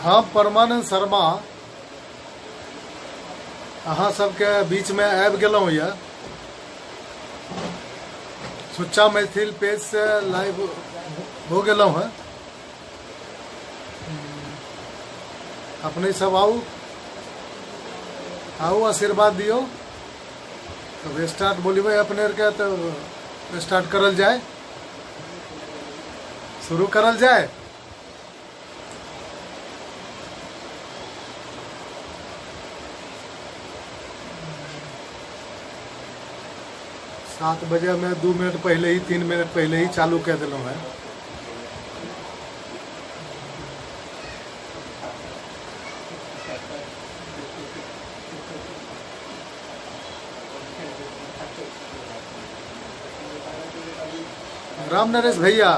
हम परमानंद शर्मा अहाँ सबके बीच में आबि गेलहुँ यऽ सुच्चा मैथिल पेज से लाइव हो गेलहुँ हैं। अपने सब आउ आशीर्वाद दियो। तो स्टार्ट बोलिए अपने के तो स्टार्ट करल जाए, शुरू करल जाए। सात बजे में 2 मिनट पहले ही 3 मिनट पहले ही चालू कर दिलों है। राम नरेश भैया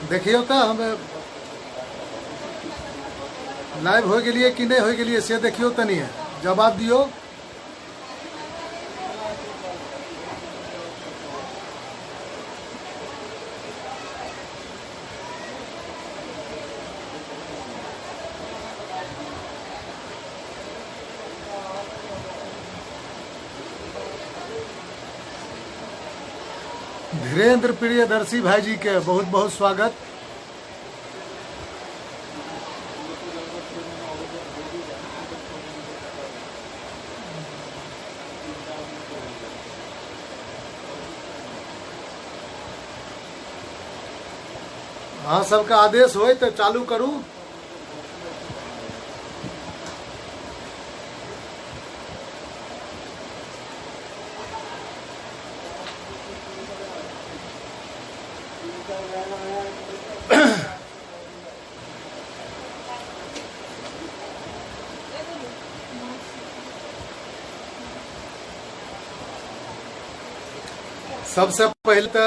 देखियो तो हमें लाइव हो गए कि नहीं हो गए से देखियो तनी है, जवाब दियो। धीरेन्द्र प्रियदर्शी भाई जी के बहुत बहुत स्वागत। हाँ सबका आदेश हो तो चालू करूं। सबसे पहले तो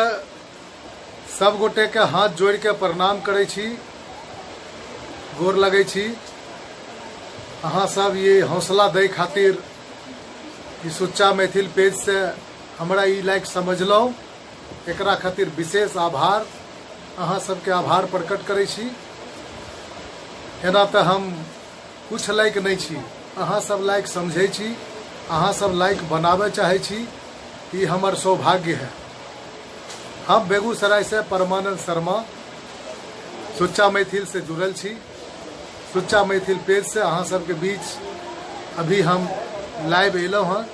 सब गोटे के हाथ जोड़ के प्रणाम करे छी, गोर लगे छी। अहाँ सब ये हौसला दे खातिर कि सुच्चा मैथिल पेज से हमरा ई लाइक समझलो, एकरा खातिर विशेष आभार। अहाँ सबके आभार प्रकट करे छी। एना तो हम कुछ लाइक नहीं छी, अहाँ सब लाइक समझे छी, अहाँ सब लाइक बनावे चाहे छी, ये हमार सौभाग्य है। हम बेगूसराय से परमानंद शर्मा सुच्चा मैथिल से जुड़ल छी। सुच्चा मैथिल पेज से अहाँ सबके बीच अभी हम लाइव एलहुँ हैं।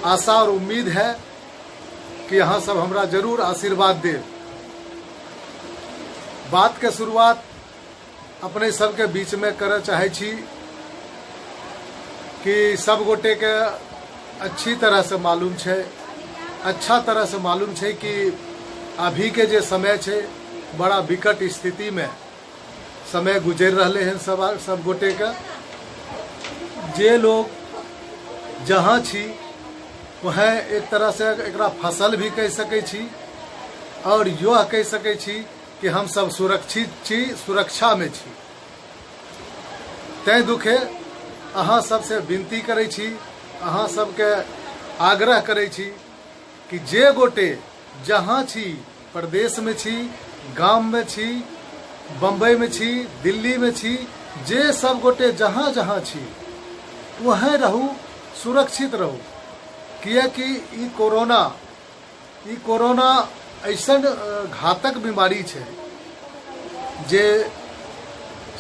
आशा और उम्मीद है कि अहाँ सब हमरा जरूर आशीर्वाद दे। बात के शुरुआत अपने सबके बीच में करे चाहे छी कि सब गोटे के अच्छी तरह से मालूम है, अच्छा तरह से मालूम है कि अभी के जे समय है बड़ा विकट स्थिति में समय गुजर रहे हैं सब गोटे का। जे लोग जहाँ छी वह एक तरह से एकरा फसल भी कह सके छी और यह कह सके छी कि हम सब सुरक्षित छी, सुरक्षा में छी। तै दुखे अहाँ सबसे विनती करे छी, अहाँ सबके आग्रह करे छी कि जे गोटे जहाँ छी, प्रदेश में छी, गांव में छी, बम्बई में छी, दिल्ली में छी, जे सब गोटे जहाँ जहाँ छी वहीं रहू, सुरक्षित रहू। किया कि ई कोरोना ऐसा घातक बीमारी है जे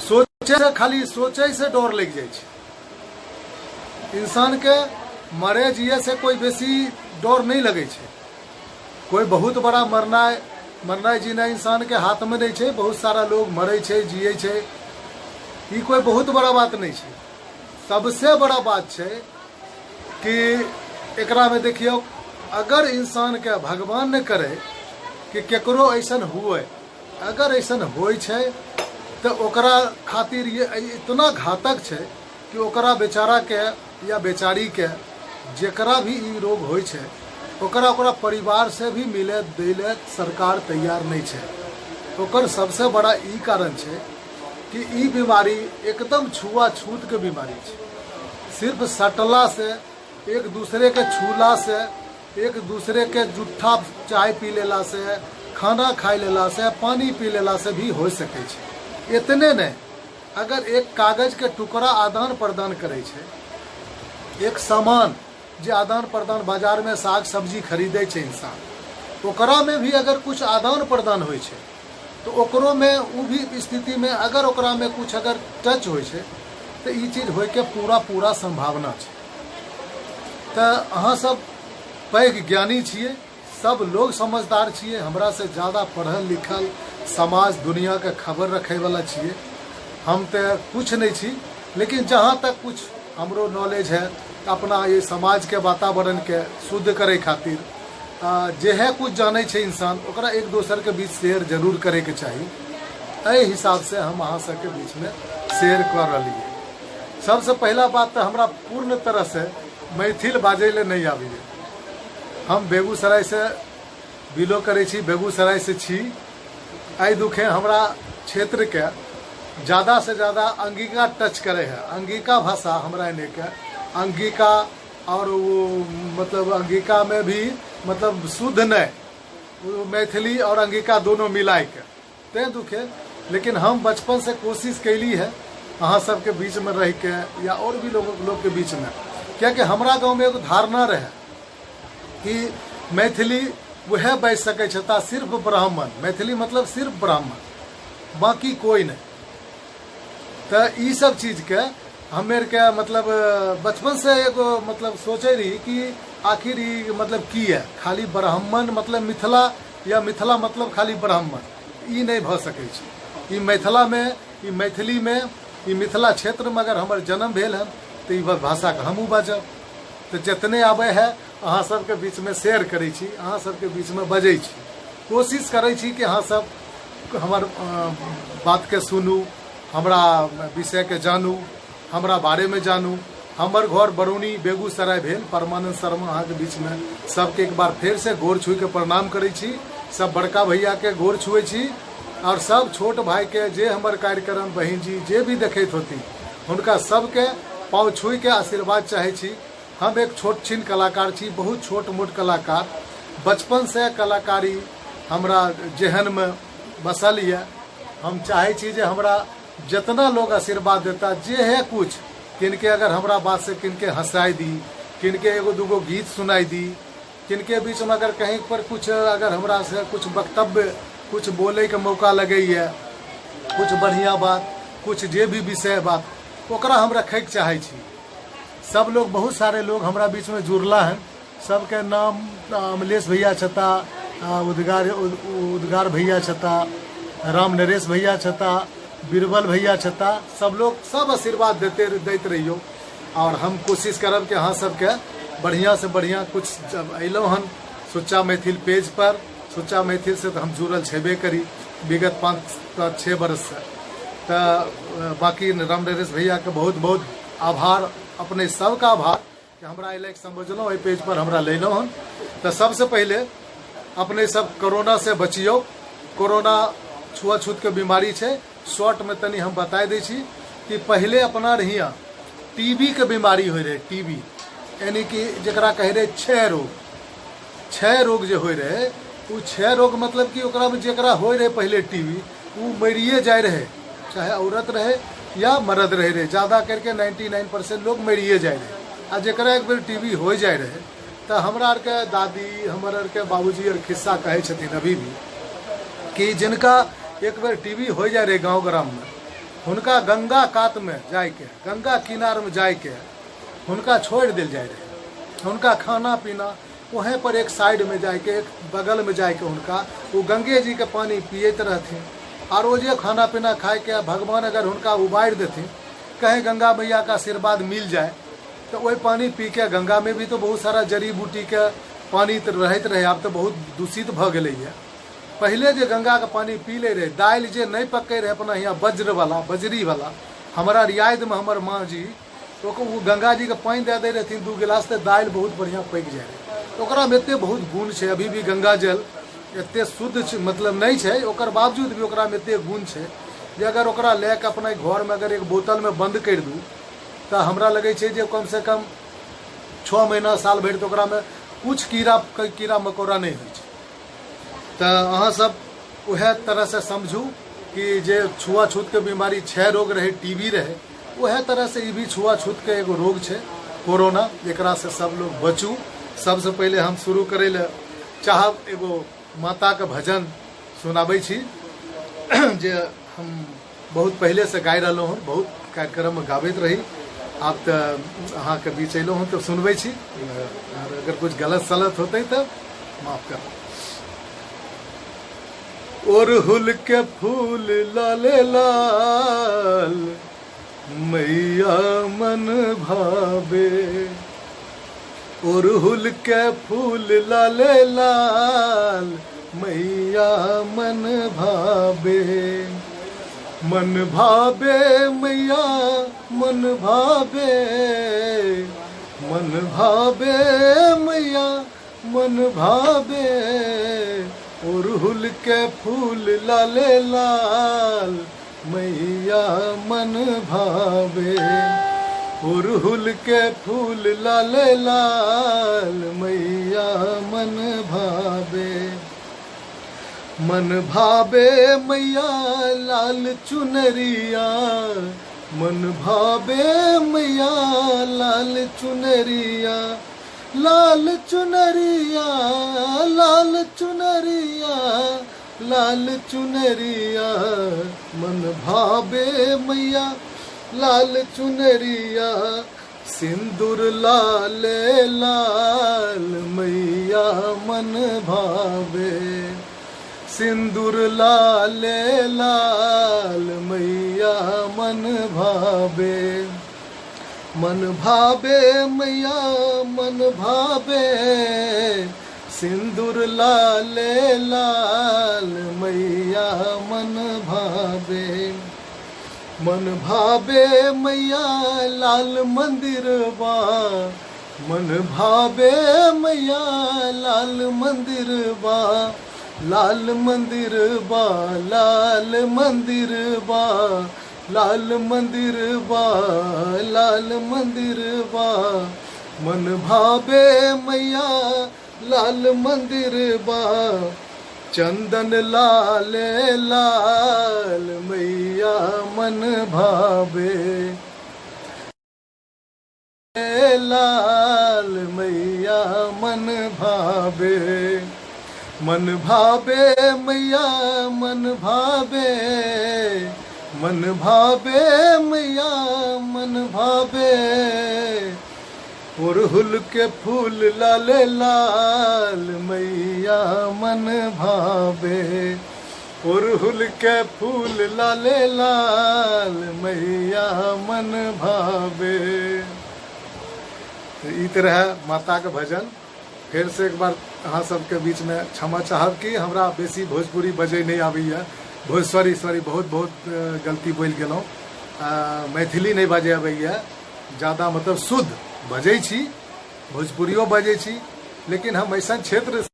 सोचे खाली सोचे से डर लग जाए छै। इंसान के मरे जिये से कोई बेसी डर नहीं लगे छे। कोई बहुत बड़ा मरनाई जीना इंसान के हाथ में नहीं छे। बहुत सारा लोग मरे छे, जिये छे, ये कोई बहुत बड़ा बात नहीं छे। सबसे बड़ा बात छे कि एकरा में देखियो, अगर इंसान के भगवान न करे कि केकरो ऐसन हुए, अगर ऐसन होय छे तो ओकरा खातिर ये इतना घातक छे कि ओकरा बेचारा के या बेचारी के जेकरा भी ई रोग होय छे ओकरा परिवार से भी मिले दिले सरकार तैयार नहीं छे। ओकर सबसे बड़ा ई कारण छे कि ई बीमारी एकदम छुआछूत के बीमारी छे। सिर्फ सटला से, एक दूसरे के छूला से, एक दूसरे के जूठा चाय पी लेला से, खाना खाई लेला से, पानी पी लेला से भी हो सके छे। इतने नहीं, अगर एक कागज के टुकड़ा आदान प्रदान करे छे, एक सामान जे आदान प्रदान बाजार में साग सब्जी खरीदे छे इंसान, ओकरा में भी अगर कुछ आदान प्रदान होय छे तो ओकरो में वो भी स्थिति में अगर ओकरा में कुछ अगर टच होय छे तो ये चीज होय के पूरा संभावना छे। तो अहाँ सब पैघ ज्ञानी छिए, सब लोग समझदार छिए, हमरा से ज़्यादा पढ़ल लिखल समाज दुनिया के खबर रखे वाला छिए। हम तो कुछ नहीं छी, लेकिन जहाँ तक कुछ हमरो नॉलेज है अपना ये समाज के वातावरण के शुद्ध करे खातिर जे है कुछ जाने छे इंसान, ओकरा एक दोसर के बीच शेयर जरूर करे के चाहिए। एहि हिसाब से हम अहाँ सबके बीच में शेयर कर रही है। सबसे पहला बात तो हमरा पूर्ण तरह से मैथिल बाजे ले नहीं आबी। हम बेगूसराय से बिलो करे छी, बेगूसराय से छी। आई दुखे हमरा क्षेत्र के ज़्यादा से ज़्यादा अंगिका टच करे है। अंगिका भाषा हमरा एने के अंगिका और वो मतलब अंगिका में भी मतलब शुद्ध नहीं, मैथिली और अंगिका दोनों मिलाए के ते दुखे। लेकिन हम बचपन से कोशिश कैली है अहाँ सबके बीच में रह के या और भी लोग के बीच में, क्या कि हमरा गांव में एगो धारणा रहे कि मैथिली वह बाजि सकै छता सिर्फ ब्राह्मण, मैथिली मतलब सिर्फ ब्राह्मण, बाकी कोई नहीं। तो ई सब चीज के हमें के मतलब बचपन से एगो मतलब सोचे रही कि आखिर ई मतलब की है, खाली ब्राह्मण मतलब मिथिला या मिथिला मतलब खाली ब्राह्मण, ई नहीं भ सकै छै। ई मिथिला में, ई मैथिली में, ई मिथिला क्षेत्र में अगर हमर जन्म भेल है तो ई भाषा के हमहूँ बाजब। तो जितने आबे है अहाँ सबके बीच में शेयर करै छी, अहाँ सबके बीच में बजै छी, कोशिश करै छी कि अहाँ सब हमर बात के सुनू, हमरा विषय के जानू, हमरा बारे में जानू। हमर घर बरौनी बेगूसराय भेल। परमानंद शर्मा अहाँ के बीच में सबके एक बार फिर से गोर छुई के प्रणाम करै छी। सब बड़का भैया के गोर छुए छी और सब छोट भाई के जे हमर कार्यक्रम बहन जी जे भी देखैत होती हुनका सबके पाँव छुई के आशीर्वाद चाहे छी। हम एक छोट छिन कलाकार छी, बहुत छोट मोट कलाकार। बचपन से कलाकारी हमरा जेहन में बसल है। हम चाहे छी जे हमरा जितना लोग आशीर्वाद देता जे है कुछ, किनके अगर हमरा बात से किनके हंसाई दी, किनके एगो दूगो गीत सुनाई दी, किनके बीच में अगर कहीं पर कुछ अगर हमरा से कुछ वक्तव्य कुछ बोले के मौका लगे है, कुछ बढ़िया बात, कुछ जे भी विषय बात, ओकरा हम रखे के चाहे छी। सब लोग, बहुत सारे लोग हमरा बीच में जुड़ला है। सबके नाम अमलेश भैया छता, उद्गार भैया छता, राम नरेश भैया छता, बीरबल भैया छता, सब लोग सब आशीर्वाद देते रहियो। और हम कोशिश करब कि अहाँ सबके बढ़िया से बढ़िया कुछ जब अलों हन सुच्चा मैथिल पेज पर, सुच्चा मैथिल से तो हम जुड़ल छेबे करी विगत 5-6 बरस से। तो बाकी राम नरेश भैया के बहुत बहुत आभार, अपने सबका आभार कि हमरा एल समझलो, पेज पर हमरा लेलो हन। तो सबसे पहले अपने सब कोरोना से बचियो। कोरोना छुआछूत के बीमारी है। शॉर्ट में तनी हम बता दै छी कि पहले अपना रहिया टीबी के बीमारी हो रहे, टीबी यानी कि जरा कहे रहे क्षय रोग। क्षय रोग जो हो रहे, वो क्षय रोग मतलब कि ओकरा में जरा हो रहे पहले टीबी, वो मरिए जाए रहे, चाहे औरत रहे या मर्द रहे। ज़्यादा करके 99% लोग मरिए जाए रहे। आ जरा एक बेर टीबी हो जाए रहे तो हमरा आर के दादी, हमर आर के बाबूजी और खिस्सा कहे छथिन अभी भी कि जिनका एक बेर टीबी हो जाए रहे गांव ग्राम में, हुनका गंगा कात में जाके, गंगा किनार में जाके हुनका छोड़ दिल जाए रहे। हुनका खाना पीना वहीं पर एक साइड में जाके, एक बगल में जाके हुनका वो गंगे जी के पानी पियत रहथिन। और वो जो खाना पीना खाए के भगवान अगर हुनका उबार देथिन, कहीं गंगा मैया का आशीर्वाद मिल जाए तो वही पानी पी के, गंगा में भी तो बहुत सारा जड़ी बूटी के पानी तो रहते रहे, अब तो बहुत दूषित भ गए है। पहले जो गंगा का पानी पी ले रहे, दाल जो नहीं पके रहे अपना यहाँ बज्र वाला, बजरी वाला, हमारा रियायत में हमर माँ जी तो वो गंगा जी के पानी दे दे रहथिन 2 गिलास, तो दाल बहुत बढ़िया पक जाए रहे। तो ओकरा में एते बहुत गुण है। अभी भी गंगा जल एते शुद्ध मतलब नहीं है, ओकर बावजूद भी ओकरा में एते गुण है जे अगर ओकरा लेके अपना घर में अगर एक बोतल में बंद कर दूँ तो हमरा लगे छै जे कम से कम 6 महीना साल भर तो ओकरा में कुछ कीड़ा मकोड़ा नहीं हो। तो अहाँ सब वह तरह से समझू कि जे छुआछूत के बीमारी 6 रोग रहे, टीबी रहे, वह तरह से ये भी छुआछूत के एगो रोग है कोरोना, एकरा से सब लोग बचू। सबसे पहले हम शुरू करे ले चाहब एगो माता के भजन सुनाबै छी जे हम बहुत पहले से गाय रहलों हूँ, बहुत कार्यक्रम में गाबैत रही। आप तो अहाँ के बीच अलो हूँ तो सुनबै छी, और अगर कुछ गलत सलत होते तो माफ कर। ओरहुल के फूल लाले लाल मैया मन भावे, ओरहुल के फूल लाले लाल मैया मन भावे, मन भावे मैया मन भावे, मन भावे मैया मन भावे, ओरहुल के फूल लाले लाल मैया मन भावे, ओरहुल के फूल लाले लाल मैया मन भावे, मन भावे मैया लाल चुनरिया, मन भावे मैया लाल चुनरिया, लाल चुनरिया लाल चुनरिया लाल चुनरिया, मन भावे मैया लाल चुनरिया, सिंदूर लाले लाल मैया मन भावे, सिंदूर लाले लाल मैया मन भावे, मन भावे मैया मन भावे, सिंदूर लाले लाल मैया मन भावे, मन भावे मैया लाल मंदिर बा, मन भावे मैया लाल मंदिर बा, लाल मंदिर बा लाल मंदिर बा, लाल मंदिर बा लाल मंदिर बा, मन भावे मैया लाल मंदिर बा, चंदन लाले लाल मैया मन भावे, लाल मैया मन भावे, मन भावे मैया मन भावे, मन भावे मैया मन भावे, ओरहुल के फूल लाले लाल मैया मन भावे, ओरहुल के फूल लाले लाल मैया मन भावे। तो ई तरह माता के भजन। फिर से एक बार अहाँ सबके बीच में क्षमा चाहब कि हमरा बेसी भोजपुरी बजे नहीं आबैया, सॉरी बहुत गलती बोल गेलौं, मैथिली नहीं बाजे आबैया, ज़्यादा मतलब शुद्ध बजै छी, भोजपुरियो बजै छी, लेकिन हम ऐसा क्षेत्र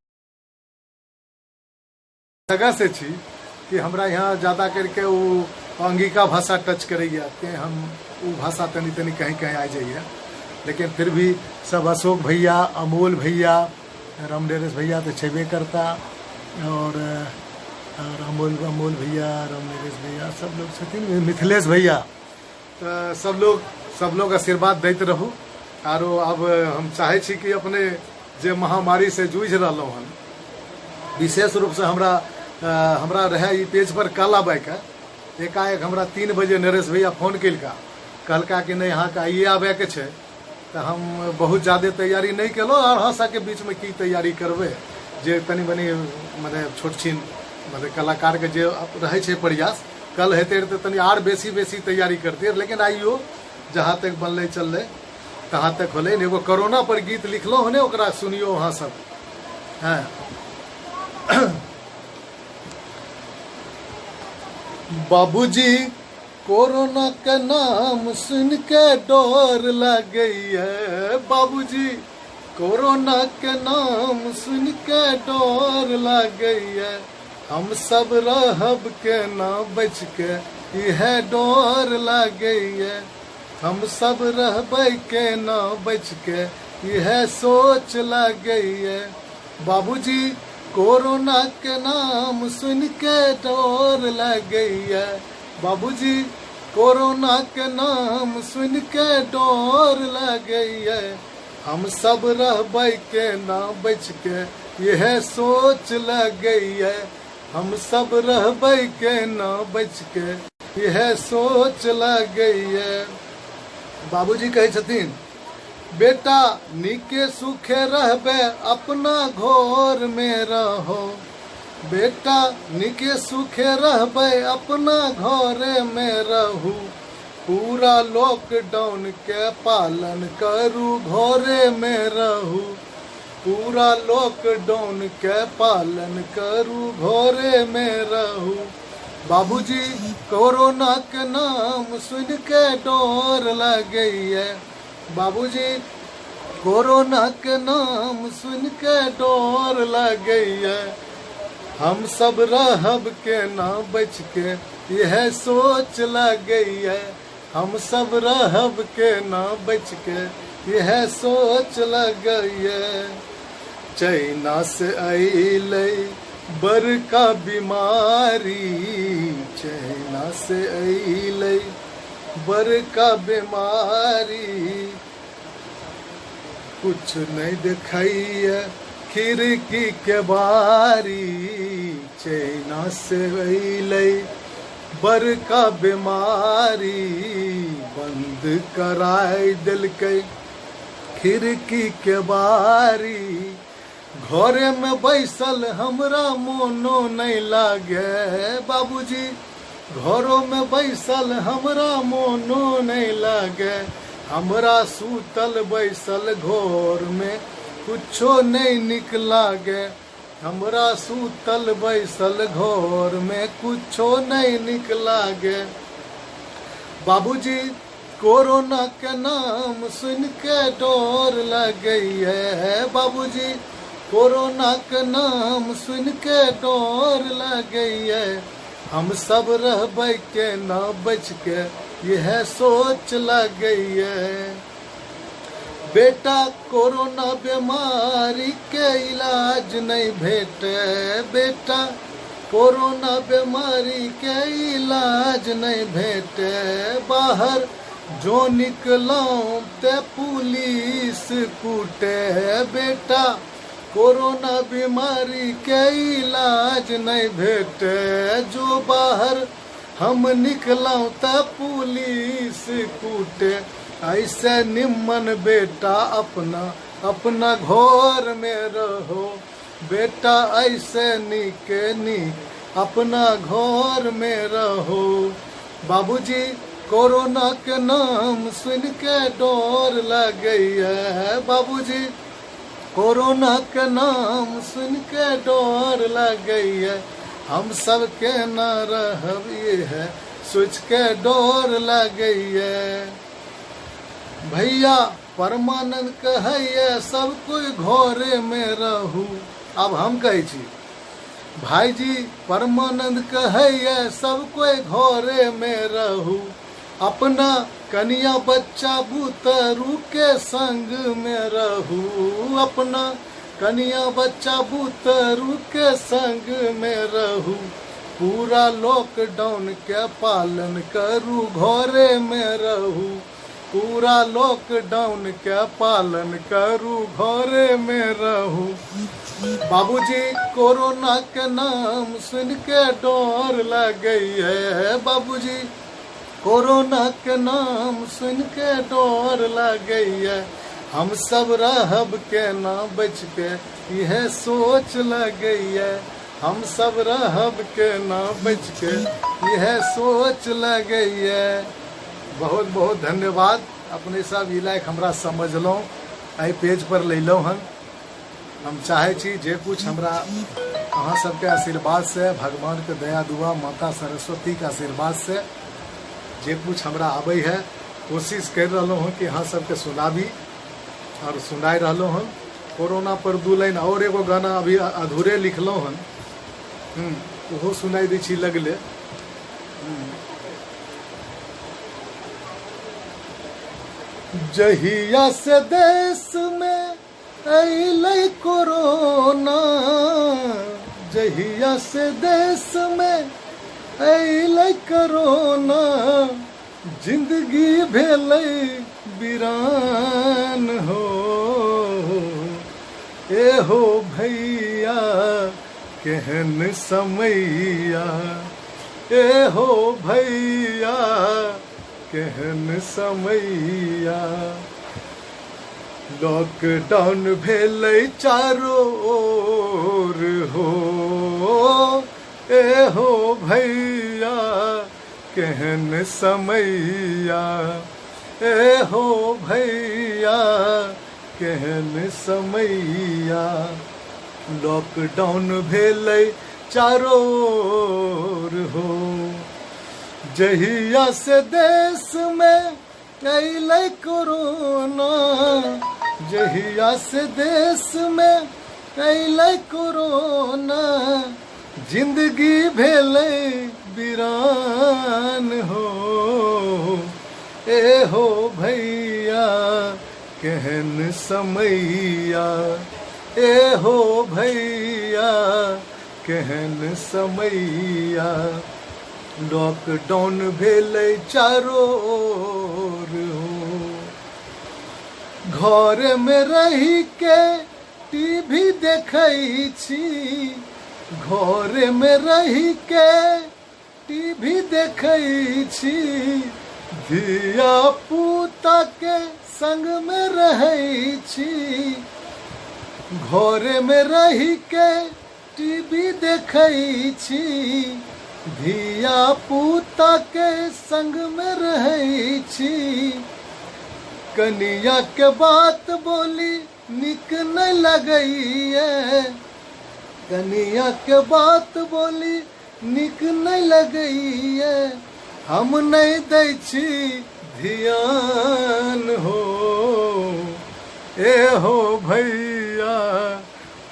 जगह से छी कि हमरा यहाँ ज़्यादा करके वो अंगिका भाषा टच करैया, ते हम वो भाषा तनी कहीं आ जाइए। लेकिन फिर भी सब अशोक भैया, अमोल भैया, रामडेरेश भैया तो छेबे करता, और अमोल भैया, रामडेरेश भैया सब लोग छथिन, मिथिलेश भैया, तो सब लोग आशीर्वाद दैत रहू। आरो अब हम चाहे छी कि अपने जे महामारी से जूझ रहलों हन, विशेष रूप से हमरा रहे ई पेज पर कल आबे के, एकाएक हमरा 3 बजे नरेश भैया फोन कहलका कि नहीं यहाँ का आइए आबे के छे, तो हम बहुत ज़्यादा तैयारी नहीं केलो, और अहाँ सबके बीच में की तैयारी करबे, जे तनी मनी मतलब छोट छीन मतलब कलाकार के जे रहे छे प्रयास, कल हेते तो तनी आर बेसी तैयारी करते, लेकिन आइयो जहाँ तक बनले चलले तहाँ तक होले। एगो कोरोना पर गीत लिखलो हने, ओकरा सुनियो अहाँ सब। हाँ, बाबूजी कोरोना का नाम सुन के डर लग गई है, बाबूजी कोरोना के नाम सुन के डर लग गई है, हम सब रहब के ना बच के यह डर लग गई है, हम सब रहबै के ना बच के यह सोच लग गई है, बाबूजी कोरोना के नाम सुन के डोर लग गई है। बाबूजी कोरोना के नाम सुन के डोर लग गई है। हम सब रहबै के ना बच के यह सोच लग गई है। हम सब रहबै के ना बच के यह सोच लग गई है। बाबूजी कहे छथिन बेटा नीके सुखे रहबे अपना घोर में रहो। बेटा नीके सुखे रहबे अपना घोरे में रहू। पूरा लॉकडाउन के पालन करू घोरे में रहू। पूरा लॉकडाउन के पालन करू घोरे में रहू। बाबूजी कोरोना के नाम सुन के डोर लग गई है। बाबूजी कोरोना के नाम सुन के डोर लग गई है। हम सब रहब के ना बच के यह सोच लग गई है। हम सब रहब के ना बच के यह सोच लग गई है। चाइना से अइलै बड़का बीमारी। चाइना से अइलै बड़का बीमारी। कुछ नहीं दिखाइए खिड़की के बारी। चाइना से अइलै बड़का बीमारी। बंद कराय देलकै खिड़की के बारी। घरे में बैसल हमरा मोनो नहीं लागे। बाबूजी घरों में बैसल हमरा मोनो नहीं लागे। हमरा सूतल बैसल घोर में कुछो नहीं निक लागे। हमरा सूतल बैसल घोर में कुछो नहीं निक लागे। बाबूजी कोरोना के नाम सुन के डोर लग गई है। बाबूजी कोरोना के नाम सुन के डोर लग गई है। हम सब रहबै के ना बच के यह सोच लग गई है। बेटा कोरोना बीमारी के इलाज नहीं भेटे। बेटा कोरोना बीमारी के इलाज नहीं भेटे। बाहर जो निकलाऊं ते पुलिस कूटे। बेटा कोरोना बीमारी के इलाज नहीं भेटे। जो बाहर हम निकलाऊं ते पुलिस कूटे। ऐसे निम्मन बेटा अपना घोर में रहो। बेटा ऐसे नीके नीक अपना घोर में रहो। बाबूजी कोरोना के नाम सुन के डोर लग गई है। बाबूजी कोरोना के नाम सुन के डोर लग गई है। हम सब के न रहब ये है सोच के डोर लग गई है। भैया परमानंद कहैया सब कोई घोरे में रहू। अब हम कहै छी भाईजी परमानंद कहैया सब कोई घोरे में रहू। अपना कनिया बच्चा बुतरू के संग में रहू। अपना कनिया बच्चा बुतरू के संग में रहू। पूरा लॉकडाउन के पालन करू घोरे में रहू। पूरा लॉकडाउन के पालन करू घोरे में रहू। बाबूजी कोरोना के नाम सुन के डोर लग गई है। बाबूजी कोरोना के नाम सुन के डोर लग गई है। हम सब रहब के ना बच के यह सोच लग गई है। हम सब रहब के ना बच के यह सोच लग गई है। बहुत बहुत धन्यवाद। अपने सब ई लायक हमरा समझलहुँ एहि पेज पर लैलहुँ हन। हम चाहे छी जे कुछ हमरा अहाँ सबके आशीर्वाद से, भगवान के दया दुआ, माता सरस्वती के आशीर्वाद से जे कुछ हमरा आबै है कोशिश कर रहा हूँ कि अहाँ सबके सुनाबी और सुनाई रहा हन। कोरोना पर 2 लाइन और एगो गाना अभी अधूरे लिखलहुँ हन, ओहो सुनाई दै छी लगले। जहिया से देश में अइलै कोरोना, जहिया से देश में अइलै कोरोना, जिंदगी भेलै वीरान हो। ए हो भैया केहन समैया, ए हो भैया केहन समैया। लॉकडाउन भेलै चारो ओर हो, ए हो भैया केहन समैया, ए हो भैया केहन समैया। लॉकडाउन भेलै चारो ओर हो, जहिया से देश में अइलै कोरोना, जहिया से देश में अइलै कोरोना, जिंदगी भेलै वीरान हो। ए हो भैया केहन समैया, ए हो भैया केहन समैया। लॉकडाउन भेलै चारो ओर हो, घर में रही के टीवी देखै छी, घर में रही के टीवी देखै छी। धिया पुता के संग में रहै छी, घर में रही के टीवी देखै छी। धिया पुता के संग में रहै छी। कनिया के बात बोली निक नहीं लगैए, कनिया के बात बोली निक नहीं लगैए। हम नहीं दै छी ध्यान हो, ए हो भैया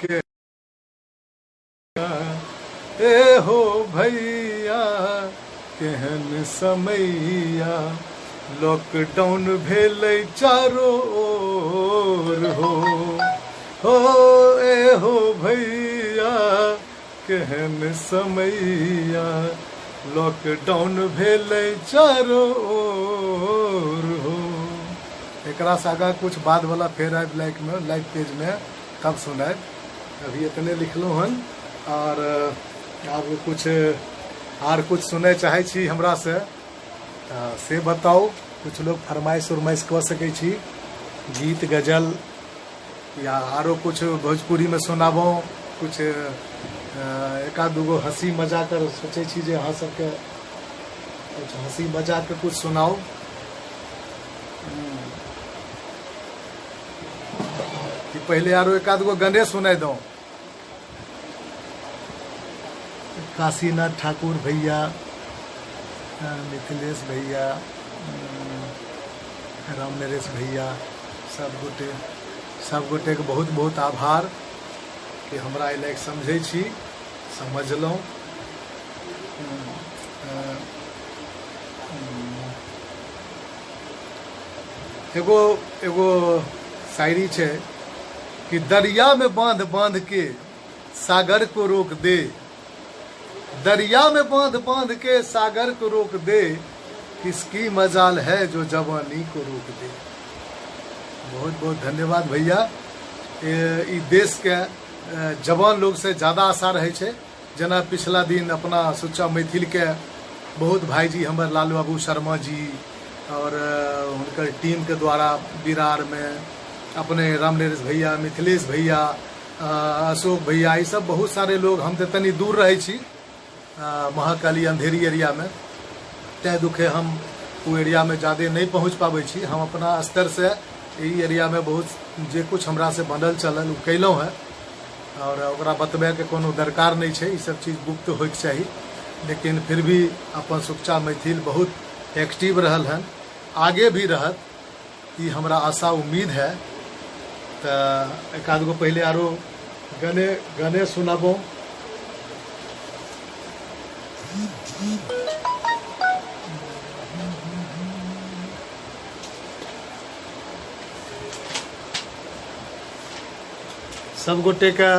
के, ए हो भैया केहन समैया। लॉकडाउन भेलै चारो ओर हो, ए हो भैया केहन समैया। लॉकडाउन भेलै चारो ओर हो। एकरा से आगा कुछ बाद वाला फेर आबि लाइव पेज में तब सुनाब। अभी इतने लिखलहुँ हन, और आब कुछ सुनै चाहै छी हमरा से बताओ। कुछ लोग फरमाइश उरमाइश कऽ सकै छी, गीत गजल या आरो कुछ भोजपुरी में सुनाबो। कुछ एका दूगो हंसी मजाक सोचे छी जे अहाँ सबके कुछ हंसी मजाक कुछ सुनाओ। कि पहले आरो एका दूगो गाने सुनाई दो। काशीनाथ ठाकुर भैया, मिथिलेश भैया, राम नरेश भैया, सब गोटे के बहुत बहुत आभार कि हमरा एहि लायक समझै छी, समझलहुँ। एगो शायरी छै कि दरिया में बांध बांध के सागर को रोक दे, दरिया में बांध बांध के सागर को रोक दे। किसकी मजाल है जो जवानी को रोक दे। बहुत बहुत धन्यवाद भैया। ई देश के जवान लोग से ज़्यादा आशा रहे छे। जना पिछला दिन अपना सुच्चा मैथिल के बहुत भाईजी हमर लालू बाबू शर्मा जी और उनकर टीम के द्वारा बिरार में अपने राम नरेश भैया, मिथिलेश भैया, अशोक भैया, ये सब बहुत सारे लोग, हम तो तनी दूर रहे छी महाकाली अंधेरी एरिया में, तै दुखे हम वो एरिया में ज़्यादा नहीं पहुँच पाबै छी। हम अपना स्तर से ई एरिया में बहुत जे कुछ हमरा से बनल चलल वो कैलहुँ है, और ओकरा बतबे के कोनो दरकार नहीं है। ये सब चीज़ गुप्त होइके चाहिए, लेकिन फिर भी अपन सुच्चा मैथिल बहुत एक्टिव रहल हन, आगे भी रहत, ये हमरा आशा उम्मीद है। तो एक आध गो पहले आरो गाने सुनाबो। सब गोटे के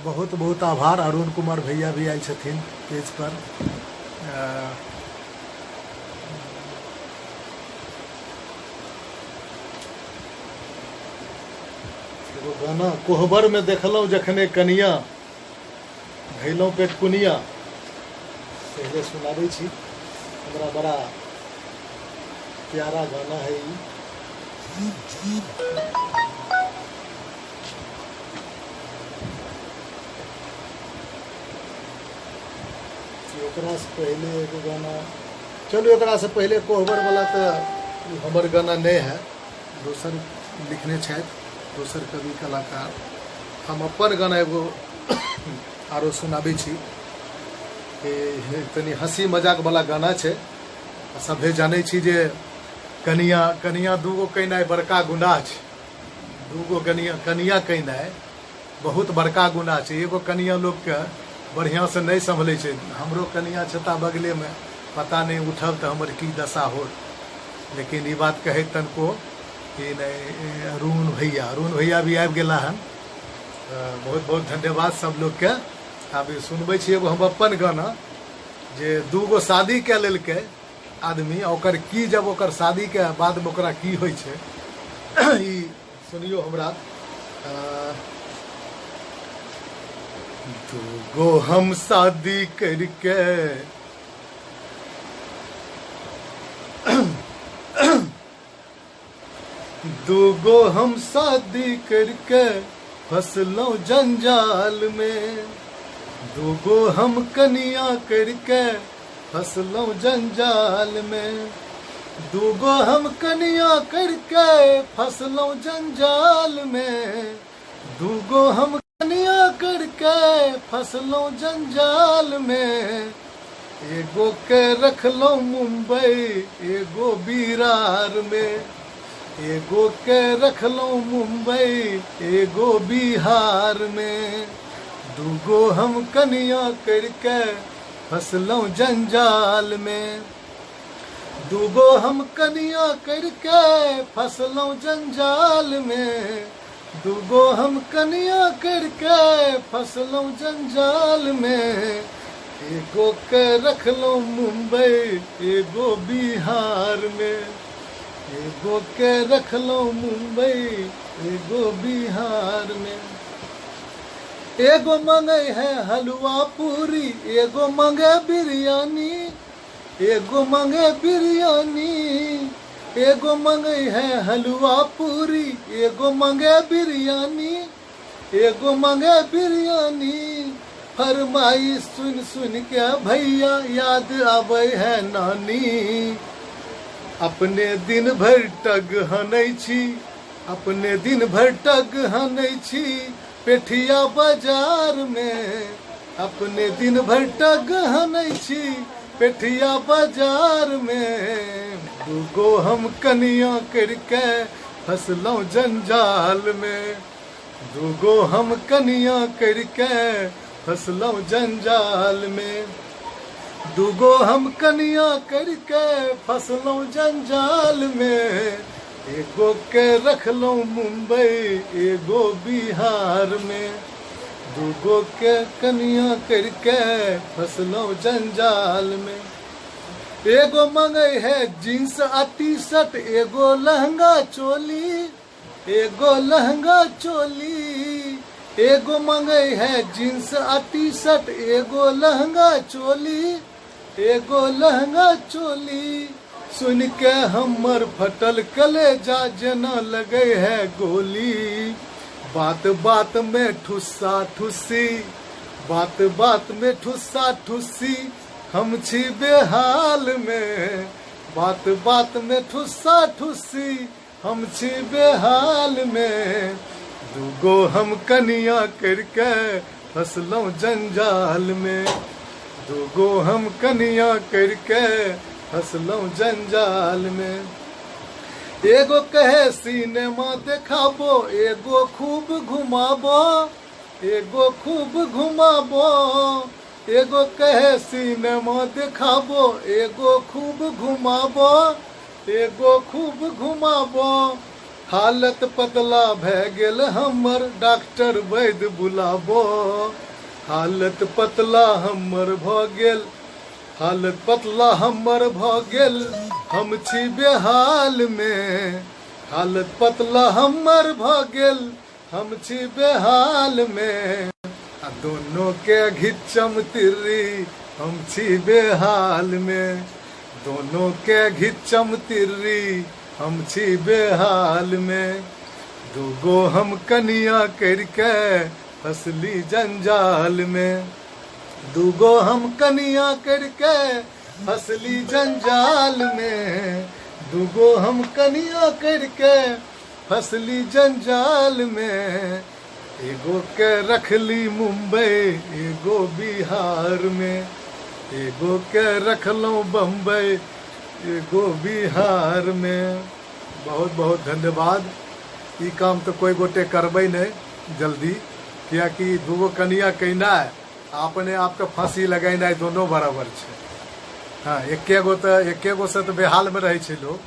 बहुत बहुत आभार। अरुण कुमार भैया भी आयल छथिन पेज पर। एगो गाना कोहबर में देखलहुँ जखने कनिया भैलहुँ पेटकुनिया, पहले सुनाबै छी। हमरा बड़ा प्यारा गाना है ई। ओकरा से पहले एगो गाना, चलू एकरा से पहले कोहबर वाला तो हमर गाना नहीं है, दोसर लिखने छथि, दोसर कवि कलाकार। हम अपन गाना एगो आरो सुनाबै छी। तनी हंसी मजाक वाला गाना छै। सभे जानै छी जे कनिया कनिया दूगो कहनाइ बड़का गुनाह छै। दूगो कनिया कहनाइ बहुत बड़का गुनाह छै। एगो कनिया लोगके बढ़िया से नहीं संभले छै। हमरो कनिया छता बगले में, पता नहीं उठब तो हमर की दशा हो। लेकिन ये बात कहे तनको कि नहीं, अरुण भैया भी आबि गेला हन। बहुत बहुत धन्यवाद सब लोग के। आब सुनबै छी एगो हम अपन गाना जे दूगो शादी के लेलकै आदमी, ओकर की जब ओकर शादी के बाद में ओकरा की होइ छै ई सुनियो हमरा। दूगो हम शादी करके दूगो हम शादी करके फंसलौं जंजाल में। दूगो हम कनिया करके फंसलौं जंजाल में। दूगो हम कनिया करके फंसलौं जंजाल में। दूगो हम कनिया करके फंसलौं जंजाल में। एगो के रखलौं मुंबई एगो बिरार में। एगो के रखलौं मुंबई एगो बिहार में। दूगो हम कनिया करके फंसलौं जंजाल में। दूगो हम कनिया करके फंसलौं जंजाल में। दूगो हम कनिया करके फंसलौं जंजाल में। एगो के रखलौं मुंबई एगो बिहार में। एगो के रखलौं मुंबई एगो बिहार में। एगो मंगे है हलवा पूरी एगो मंगे बिरयानी। एगो मंगे बिरयानी एगो मंगे है हलवा पूरी एगो मंगे बिरयानी। एगो मंगे बिरयानी फरमाइश सुन सुन के भैया याद आवे है नानी। अपने दिन भर टग हनै छी अपने दिन भर टग हनै छी पेठिया बाजार में। अपने दिन भर टग हनै छी पेठिया बाजार में। दूगो हम कनिया करके फंसलौं जंजाल में। दूगो हम कनिया करके फंसलौं जंजाल में। दूगो हम कनिया करके फंसलौं जंजाल में। एगो के रखलौं मुंबई एगो बिहार में। दूगो के कनिया करके फंसलौं जंजाल में। एगो मंगे है जींस आ टी शर्ट एगो लहंगा चोली। एगो लहंगा चोली एगो मंगे है जींस आ टी शर्ट एगो लहंगा चोली। एगो लहंगा चोली सुन के हमर फटल कलेजा जना लगे है गोली। बात बात में ठुस्सा ठुस्सी बात बात में ठुस्सा ठुस्सी हम छी बेहाल में। बात बात में ठुस्सा ठुस्सी हम छी बेहाल में। दूगो हम कनिया करके फंसलौं जंजाल में। दूगो हम कनिया करके फंसलौं जंजाल में। एगो कहे सिनेमा देखाबो एगो खूब घुमाबो। एगो खूब घुमाबो एगो कहे सिनेमा देखाबो एगो खूब घुमाबो। एगो खूब घुमाबो हालत पतला भए गेल हमर डॉक्टर वैद्य बुलाबो। हालत पतला हमर भऽ गेल, हालत पतला हमर भऽ गेल, हम छी बेहाल में। हालत पतला हमर भऽ गेल, हम छी बेहाल में। आ दोनों के घिचम तिर्री, हम छी बेहाल में। दोनों के घिचम तिर्री, हम छी बेहाल में। दूगो हम कनिया करके फसली जंजाल में। दूगो हम कनिया करके फसली जंजाल में। दूगो हम कनिया करके फसली जंजाल में। एगो के रखली मुंबई, एगो बिहार में। एगो के रखलौं बम्बई, एगो बिहार में। बहुत बहुत धन्यवाद। ई काम तो कोई गोटे करबै नहीं जल्दी, कियाकि दूगो कनिया कहनाइ अपने आप के फांसी लगेनाइ दोनों बराबर है। हाँ, एके गो से तो बेहाल में रहे छे लोग,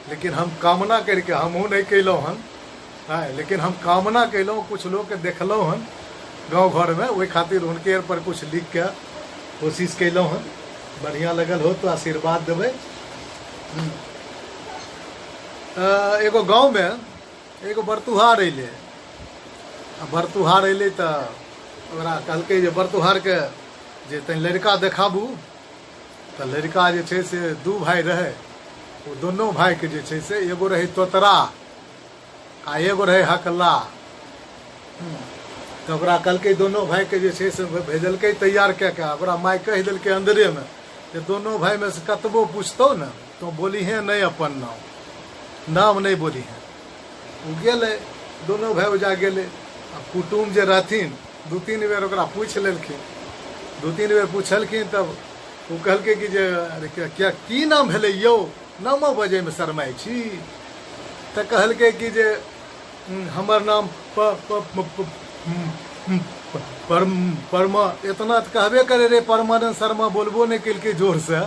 लेकिन हम कामना करके, हमहूँ नहीं कैलौं हन। हाँ, लेकिन हम कामना कैलौं, कुछ लोग के देखलौं हन गाँव घर में, वही खातिर उनके पर कुछ लिख के कोशिश कैलौं हन। बढ़िया लगल हो तो आशीर्वाद देबै। एगो गाँव में एगो बरतुहार अइले। बरतुहार अइले तो ओकरा कहलकै जे बरतुहार के जे तनी लड़का देखाबू। तो लड़का जे छै से दू भाई रहे। वो दोनों भाई के जे छै से एगो रहे तोतरा आ एगो रहे हकला। तो ओकरा कहलकै दोनों भाई के जे छै से भेजलकै तैयार कए के। ओकरा माय कह देलकै अंदरे में जे दोनों भाई में से कतबो पूछतौ न तो बोली है नहीं अपन नाम नहीं बोली है। वो गेले, दोनों भाई उजा गेले। कुटुम जे रहथिन दू तीन बेर ओकरा पूछ लेलखिन। दू तीन बेर पूछलखिन तब वो कहलकै कि जे अरे क्या की नाम भेलै यौ, नामो बजै में शरमाइ छी। तो कहलकै कि जे हमर नाम परमा। इतना तो कहबे करे रे, परमानंद शर्मा बोलबो नहीं केलकै जोर से।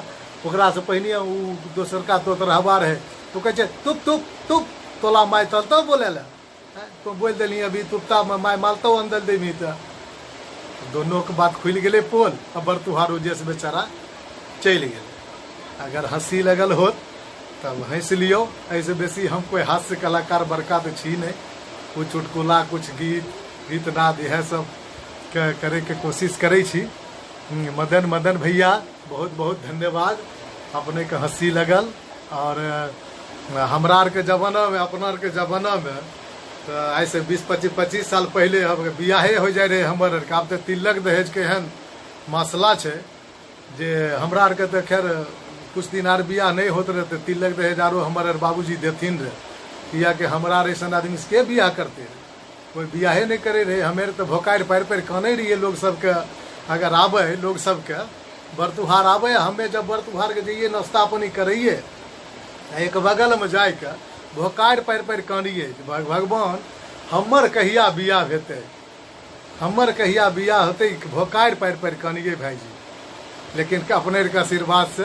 ओकरा से पहिने उ दोसर का तोतरहवा रहे। तो कहे छै तुप तुप तुप, तोला माय चलतो बोले ला। तो बोल दिली अभी तुप्ता में माय मालतो अंदर देवी। तो दोनों के बात खुल गए पोल। अब बरतुहार जैसे बेचारा चल गए। अगर हंसी लगल होत तब हंस लियो। ऐसे बेसी हम कोई हास्य कलाकार बड़का तो छी नहीं। कुछ चुटकुला, कुछ गीत नाद यह सब करे के कोशिश करे छी। मदन भैया बहुत बहुत धन्यवाद। अपने के हंसी लगल। और हमरा आर के जमाना में, अपना आर के जमाना में तो ऐसे 20-25 साल पहले अब बियाहे हो जाए रहे हमर आर के। आब तो तिलक दहेज के एहन मसला है जे हमरा आर के तो खैर कुछ दिन आर बियाह नहीं होते रहे तो तिलक दहेज आरो हमारे बाबूजी देथिन रहे। किया कि हमरा आर ऐसा आदमी से के बियाह करते रहे, कोई बियाहे नहीं करे रहे। हमें तो भोकायर पैर काने रहिए लोग सबके। अगर आबे लोग सबके बरतुहार आबे, हमें जब बरतुहार के जाइए नाश्ता पानी करिए, एक बगल में जाके भोकायर पैर कानिए भगवान हमर कहिया बियाह हेतै, हमर कहिया बियाह होते। भोकायर पैर कानिए भाईजी। लेकिन अपने के आशीर्वाद से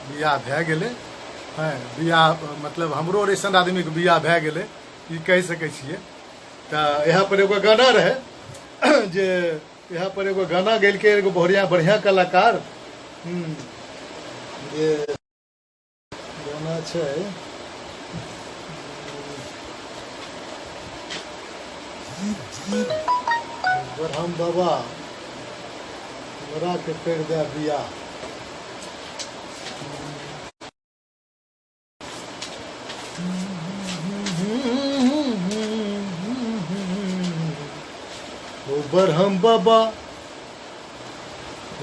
बियाह भए गेलै। हाँ, बियाह मतलब हमरो ऐसन आदमी के बियाह भए गेलै, ई कह सकै छियै। तो यहाँ पर एगो गाना रहे जे यहाँ पर एगो गाना गेलकै एगो बढ़िया कलाकार। जे गाना छै ब्रह्म बाबा हमरा के कर दे बियाह। ब्रह्म बाबा,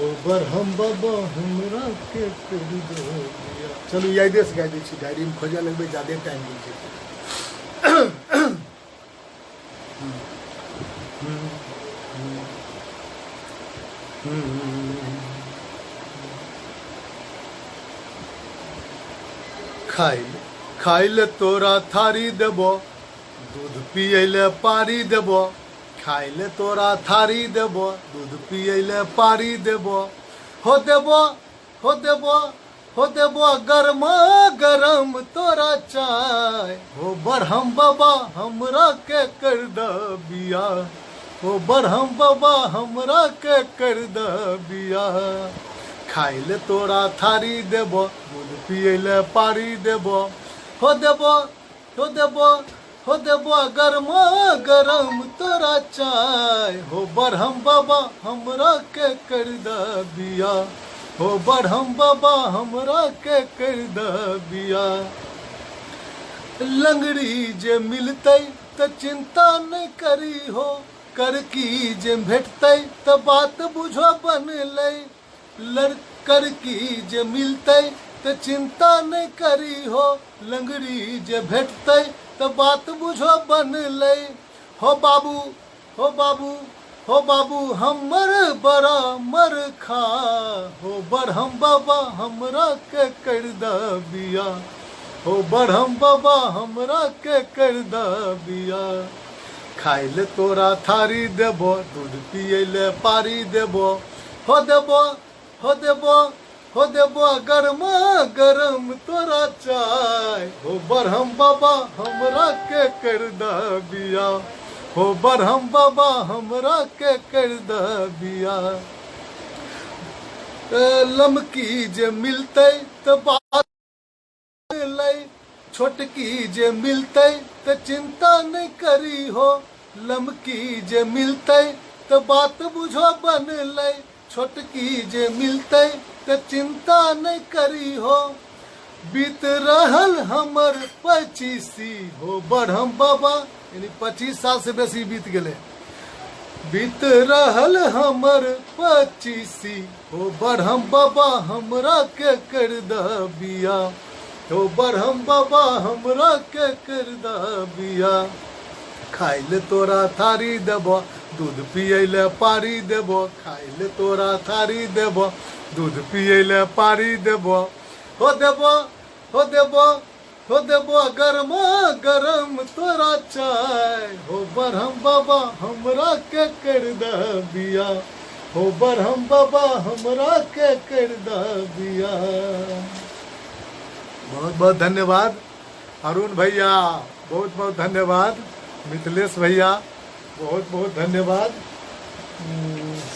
ओ ब्रह्म बाबा हमरा के कर दे बियाह। चलू यादे से गा दै छी, डायरी में खोजे लगबै ज्यादे टाइम दै छै। खाइले तोरा थारी देबो, दूध पियले पारी देबो। खाइले तोरा थारी देबो, दूध पियले पारी देबो। हो देबो हो देबो गरमा गरम तोरा चाय, हो बरहम बाबा हमरा के कर द बियाह, हो बरहम बाबा हमरा के कर द बियाह। खाइले तोरा थारी देबो, दूध पियले पारी देबो, हो देबो हो देबो हो देबो गरमा गरम तोरा चाय, हो बरहम बाबा हमरा के कर द बियाह, हो बरहम बाबा हमरा के कर द बियाह। लंगड़ी जे मिलतै त चिंता नहीं करी हो, करकी जे भेटतै त बात बुझो बनलै, करकी जे मिलतै त चिंता नहीं करी हो, लंगड़ी जे भेटतै त बात बुझो बनलै। हो बाबू हो बाबू हो बाबू हमर बड़ा मर खा, हो बरहम बाबा हमरा के कर द बियाह, हो बरहम बाबा हमरा के कर द बियाह। खाइले तोरा थारी देबो, दूध पियले पारी देबो, हो देबो हो देबो हो देबो गरमा गरम तोरा चाय, हो बरहम बाबा हमरा के कर द बियाह, हो बरहम बाबा हमरा के कर द बियाह। लमकी जे मिलतै त बात लै, छोटकी जे मिलतै त चिंता नहीं करी हो, लमकी जे मिलतै त बात बुझो बनलै, छोटकी जे मिलतै त चिंता नहीं करी हो। बीत रहल हमर 25, हो बरहम बाबा यानी 25 साल से बेसी बीत गेले, बीत रहल हमर 25, हो बरहम बाबा हमरा के कर द बियाह, हो बरहम बाबा हमरा के कर द बियाह। खाइले तोरा थारी देबो, दूध पियले पारी देबो, खाइले तोरा थारी देबो, दूध पियले पारी देबो, हो देबो हो देबो हो देबो गरमा गरम तोरा चाय, हो बरहम बाबा हमरा के कर द बियाह, हो बरहम बाबा हमरा के कर द बियाह। बहुत बहुत धन्यवाद अरुण भैया, बहुत बहुत धन्यवाद मिथिलेश भैया, बहुत बहुत धन्यवाद।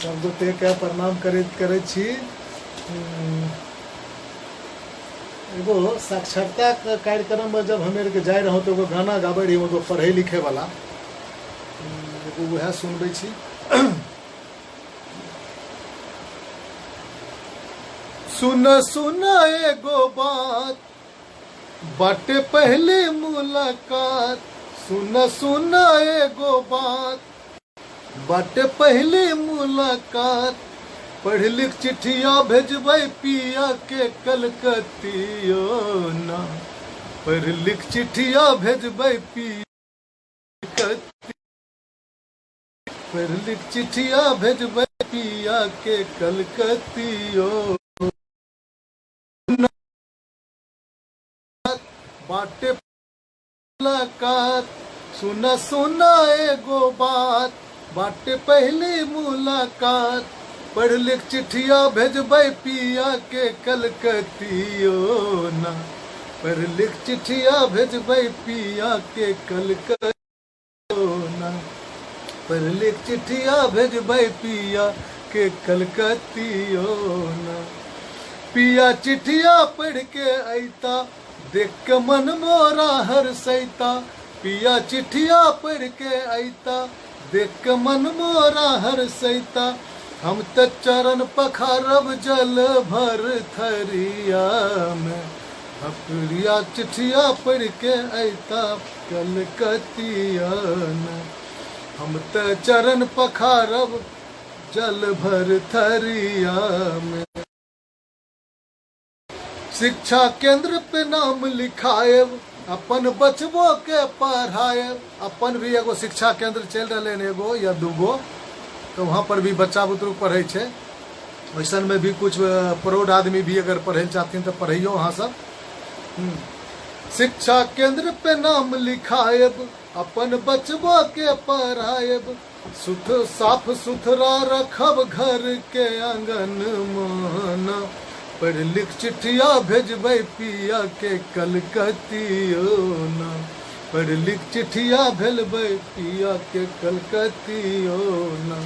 सब गोटे के प्रणाम करे छी। एगो साक्षरता कार्यक्रम में जब हमें के जाए रहो तो एगो गाना गाबे रही, एगो पढ़े लिखे वाला, एगो वह सुनबे छी। सुन सुन एगो बात बाटे पहले मुलाकात, सुन सुन एगो बात बाटे पहले मुलाकात, पढ़ लिख चिट्ठिया भेजबै पिया के कलकतियो ना, पढ़ लिख चिट्ठिया भेजबै पिया, पढ़ लिख चिट्ठिया भेजबै पिया के कलकतियो, बाटे मुलाकात, सुना सुना एगो बात बाटे पहली मुलाकात, पढ़ लिख चिट्ठिया भेजबै पिया के कलकतियो ना, पढ़ लिख चिट्ठिया भेजबै पिया के कलकतियो ना, पढ़ लिख चिट्ठिया भेजबै पिया के कलकतियो ना। पिया चिट्ठिया पढ़ के अइता, देख के मन मोरा हर्षैता, पिया चिट्ठिया पढ़ के अइता, देख के मन मोरा हर्षैता, हम त चरण पखारब जल भर थरिया में, पिया चिट्ठिया पढ़ के अइता कलकतिया में, हम त चरण पखारब जल भर थरिया में। शिक्षा केंद्र पे नाम लिखाएब, अपन बचबो के पढ़ाएब, अपन भी एगो शिक्षा केंद्र चल रहे एगो या दूगो, तो वहाँ पर भी बच्चा बुतरू पढ़े छे, वैसन में भी कुछ प्रौढ़ आदमी भी अगर पढ़े चाहती तो पढ़ियो वहाँ सब। शिक्षा केंद्र पे नाम लिखाएब, अपन बचबो के पढ़ाएब, साफ सुथरा रखब घर के आंगन माना, पढ़ लिख चिट्ठिया भेजबै पिया के कलकतियो ना, पढ़ लिख चिट्ठिया भेजबै पिया के कलकतियो ना।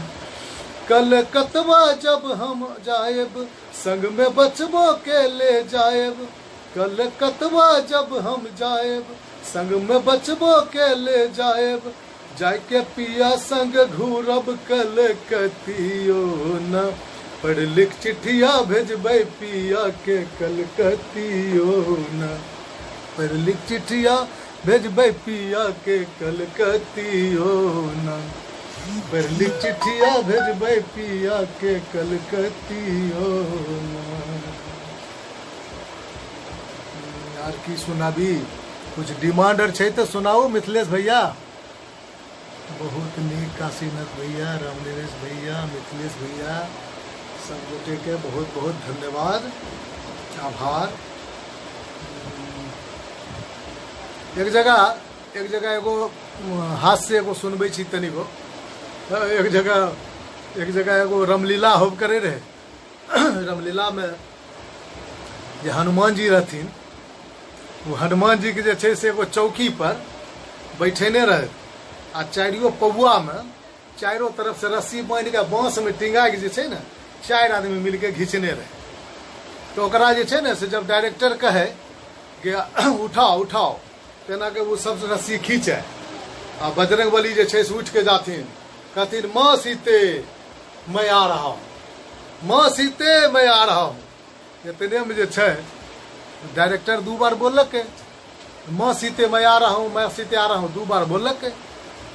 कलकतवा जब हम जाएब संग में बचबो के ले जाएब, कलकतवा जब हम जाएब संग में बचबो के ले जाएब, जाके पिया संग घूरब कलकतियो ना, पढ़ लिख चिट्ठिया भेजबै पिया के कलकतियो ना, पढ़ लिख चिट्ठिया भेजबै पिया के कलकतियो ना, पढ़ लिख चिट्ठिया भेजबै पिया के कलकतियो ना। यार की सुनाबी, कुछ डिमांडर छै तो सुनाओ मिथिलेश भैया। बहुत नीक काशीनाथ भैया, रामनिवेश भैया, मिथिलेश भैया, सब गोटे के बहुत बहुत धन्यवाद, आभार। एक जगह एगो हास्य एगो सुनबै छी तनिगो। एक जगह एगो रामलीला होब करे रहे। रामलीला में जे हनुमान जी रहथिन, वो हनुमान जी के जे छै से एगो चौकी पर बैठेने रहे आ चारियो पौआ में चारों तरफ से रस्सी बांध के बांस में टिंगा के जे छै ने 4 आदमी मिलके घिंचने रहे। तो ओकरा जे छै ने से जब डायरेक्टर कहे कि उठाओ उठाओ, तेना के वो सब रस्सी खींचे आ बजरंग बली जे छै से उठ के जाथिन, कहथिन माँ सीते मैं आ रहा हूँ, माँ सीते मैं आ रहा हूँ। इतने में जे छै डायरेक्टर 2 बार बोलक, माँ सीते मैं आ रहा हूँ, मैं सीते आ रहा हूँ 2 बार बोलक।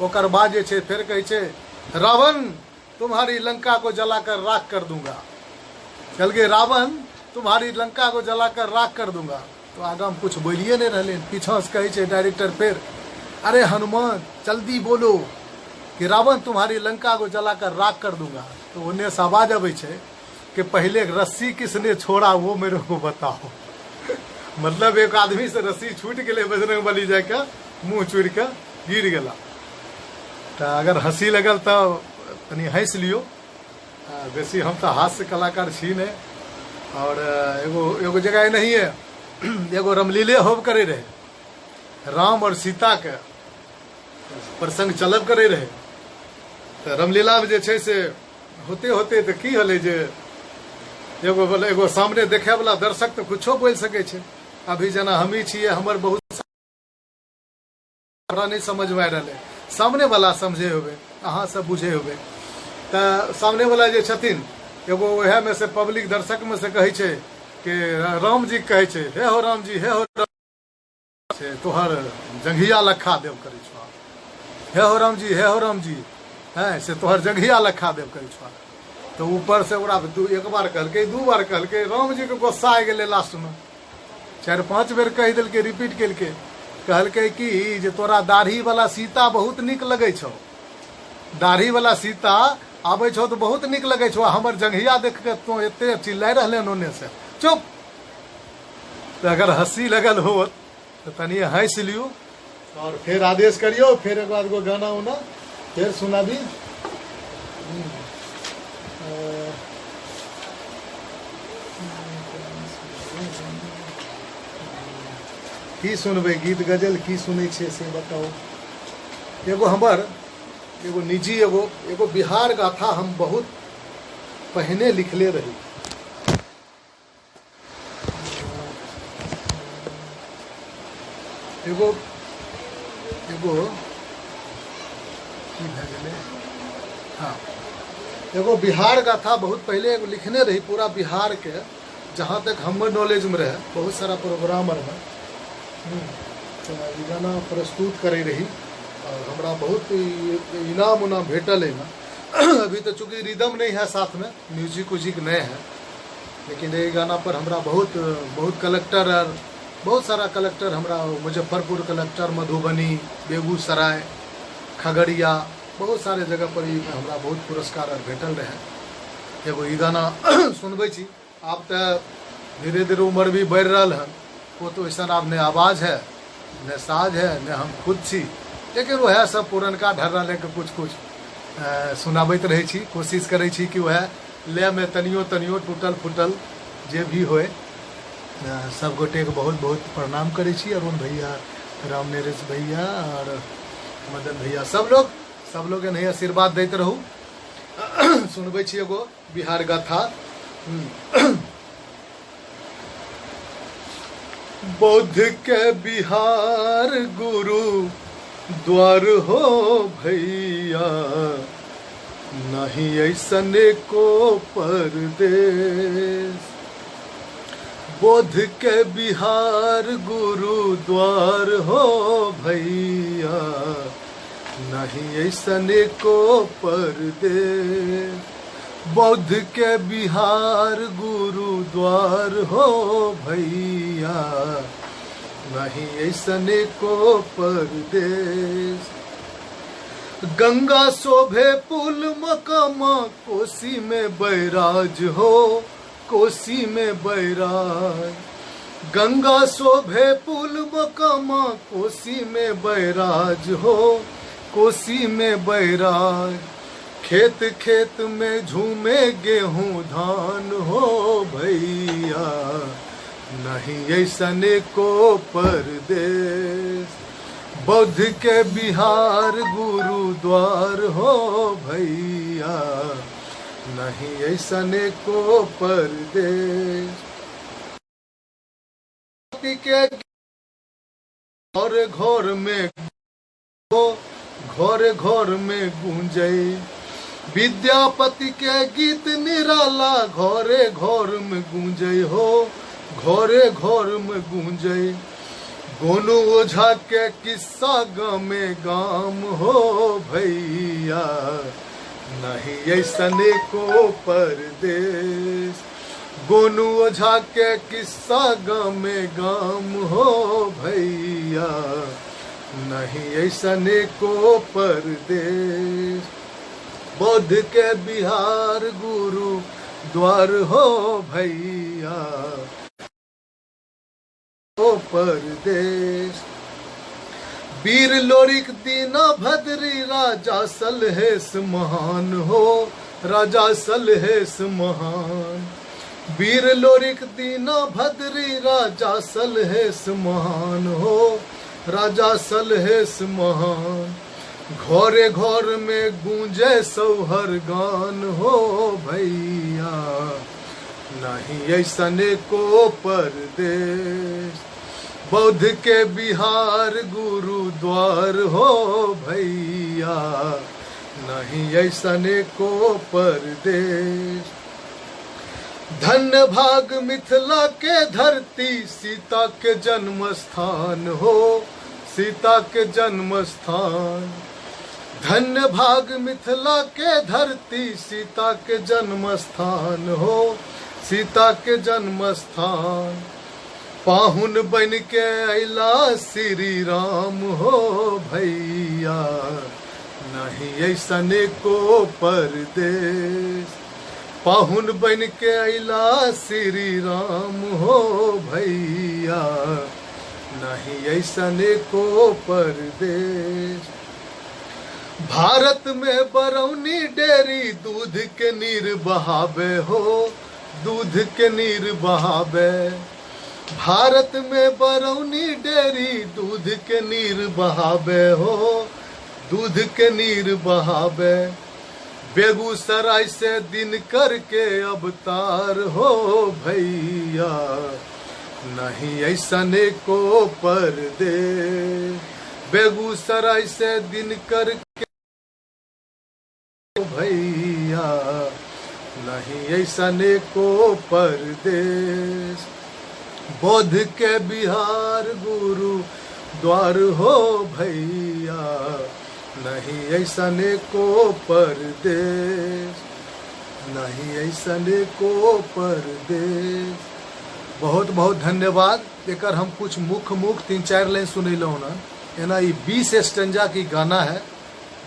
ओकर बाद जे छै फिर कहे छै रावण तुम्हारी लंका को जलाकर राख कर दूंगा, चल गए रावण तुम्हारी लंका को जलाकर राख कर दूंगा। तो आगा में कुछ बोलिए नहीं रहे, पीछा से कहे छै डायरेक्टर फिर अरे हनुमान जल्दी बोलो कि रावण तुम्हारी लंका को जलाकर राख कर दूंगा। तो उन्हें से आवाज अब कि पहले रस्सी किसने छोड़ा वो मेरे को बताओ। मतलब एक आदमी से रस्सी छूट गए, बजरंग बली जाकर मुंह चूर के गिर गला। तो अगर हंसी लगल तो तनी हंस लियो, बेसी हम तो हास्य कलाकार छी नहीं। और एगो जगह नहीं है, एगो रामलीले होब करे रहे, राम और सीता के प्रसंग चलब करे रहे। तो रामलीला में जे छै से होते होते तो की हले जे एगो सामने देखे वाला दर्शक तो कुछो बोल सके छै। अभी जना हमी छिए, हमर बहुत नहीं समझ में आ रहा, सामने वाला समझे होबे, अहाँ सब बुझे होबे। तो सामने वाला जे छथिन एगो वह में से पब्लिक दर्शक में से कहे छै कि राम जी कहे छै हे हो राम जी, हे हो राम से तोहर जंघिया लखा देव करे छो, हे हो राम जी, हे हो राम जी, है से तोहर जंघिया लखा देव करे छो। तो ऊपर से ओकरा 1 बार कहलके, 2 बार कहलके, राम जी के गुस्सा आ गए, लास्ट में 4-5 बेर कह दिलके, रिपीट केलके, कहलके कि जे तोरा दाढ़ी वाला सीता बहुत निक लगे छो, दाढ़ी वाला सीता आबे छो तो बहुत निक लगे छो, हमर जंघिया देख के तो एते चिल्ला रहे ओने से चुप। तो अगर हंसी लगल हो तो तनी हंस लियो और फिर आदेश करियो, फिर एक बार को गाना उना फिर सुना दी। की सुनबे, गीत गजल की सुनै छे से बताओ। एगो हमर एगो निजी एगो बिहार गाथा हम बहुत पहले लिखले रही। एगो की भए गेलै, हाँ एगो बिहार गाथा बहुत पहले एगो लिखने रही, पूरा बिहार के जहाँ तक हमर नॉलेज में रहे, बहुत सारा प्रोग्रामर में तो गाना प्रस्तुत करे रही और हमरा बहुत इनाम उनाम भेटल है ना। अभी तो चूँकि रिदम नहीं है साथ में, म्यूजिक उजिक नहीं है, लेकिन ये गाना पर हमरा बहुत कलेक्टर और बहुत सारा कलेक्टर, हमरा मुजफ्फरपुर कलेक्टर, मधुबनी, बेगूसराय, खगड़िया, बहुत सारे जगह पर हमरा बहुत पुरस्कार भेटल रहे। एगो ई गाना सुनबै छी। आब तो धीरे धीरे उम्र भी बढ़ रहा है, वो तो ऐसा आप ने आवाज़ है न साज है न हम खुद छी, लेकिन वह सब पुरनका ढर्रा लेके कुछ सुनाबैत रहे छी, कोशिश करे छी कि वह ले में तनियो टूटल फूटल जे भी होए सब गोटे के बहुत बहुत प्रणाम करै छी। अरुण भैया, राम नरेश भैया और मदन भैया, सब लोग एनाही आशीर्वाद दैत रहू। सुनबै छी एगो बिहार गाथा। बौद्ध के बिहार गुरु द्वार हो भैया, नहीं ऐसने को परदेश। बौद्ध के बिहार गुरु द्वार हो भैया, नहीं ऐसने को परदेश। बौद्ध के बिहार गुरु द्वार हो भैया, नहीं ऐसने को परदेश। गंगा शोभे पुल मकामा, कोसी में बैराज हो, कोसी में बैराज। गंगा शोभे पुल मकामा, कोसी में बैराज हो, कोसी में बैराज। खेत खेत में झूमे गेहूं धान हो भैया, नहीं ऐसने को परदेश। बौद्ध के बिहार गुरु द्वार हो भैया, नहीं ऐसने को परदेश। के घर घर में घर घर में गूंजे, विद्यापति के गीत निराला घरे घर में गूंजे हो, घरे घर में गूंजे। गोनू ओझा के किस्सा गामे गाम हो भैया, नहीं ऐसने को परदेश। गोनू ओझा के किस्सा गामे गाम हो भैया, नहीं ऐसने को परदेश। बौद्ध के बिहार गुरु द्वार हो भैया, ओ परदेश। वीर लोरिक दीना भद्री राजा सलहेश महान हो, राजा सलहेश महान। वीर लोरिक दीना भद्री राजा सलहेश महान हो, राजा सलहेश महान। घरे घर में गूंजे सौहर गान हो भैया, नहीं ऐसने को परदेश। बौद्ध के बिहार गुरु द्वार हो भैया, नहीं ऐसने को परदेश। धन्य भाग मिथिला के धरती, सीता के जन्म स्थान हो, सीता के जन्म स्थान। धन्य भाग मिथिला के धरती, सीता के जन्म स्थान हो, सीता के जन्म स्थान। पाहुन बन के अला श्री राम हो भैया, नहीं ऐसने को परदेश। पाहुन बन के अला श्री राम हो भैया, नहीं ऐसने को परदेश। भारत में बरौनी डेरी, दूध के नीर बहावे हो, दूध के नीर बहावे। भारत में बरौनी डेरी, दूध के नीर बहावे हो, दूध के नीर बहावे। बेगूसराय से दिन करके अवतार हो भैया, नहीं ऐसने को परदेश। बेगूसराय से दिन करके भैया, नहीं ऐसने को परदेश। बौद्ध के बिहार गुरु द्वार हो भैया, नहीं ऐसने को परदेश, नहीं ऐसने को परदेश। बहुत बहुत धन्यवाद। एकर हम कुछ मुख्य 3-4 लाइन सुनैलहुँ ना। एना 20 स्टेंजा की गाना है।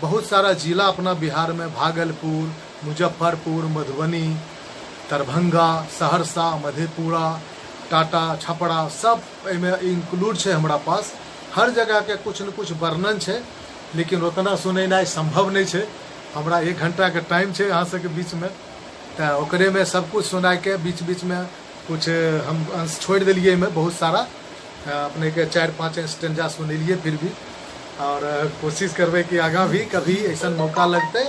बहुत सारा जिला अपना बिहार में, भागलपुर, मुजफ्फरपुर, मधुबनी, दरभंगा, सहरसा, मधेपुरा, टाटा, छपरा सब एहिमे इंक्लूड है हमरा पास। हर जगह के कुछ न कुछ वर्णन है, लेकिन उतना सुनैनाइ संभव नहीं है। हमरा 1 घंटा के टाइम है अहाँ सबके बीच में, तो ओकरे में सब कुछ सुनाय के बीच बीच में कुछ हम अंश छोड़ दिलिए में बहुत सारा अपने के 4-5 स्टेंजा सुनलिए फिर भी, और कोशिश करबे कि आगा भी कभी ऐसा मौका लगते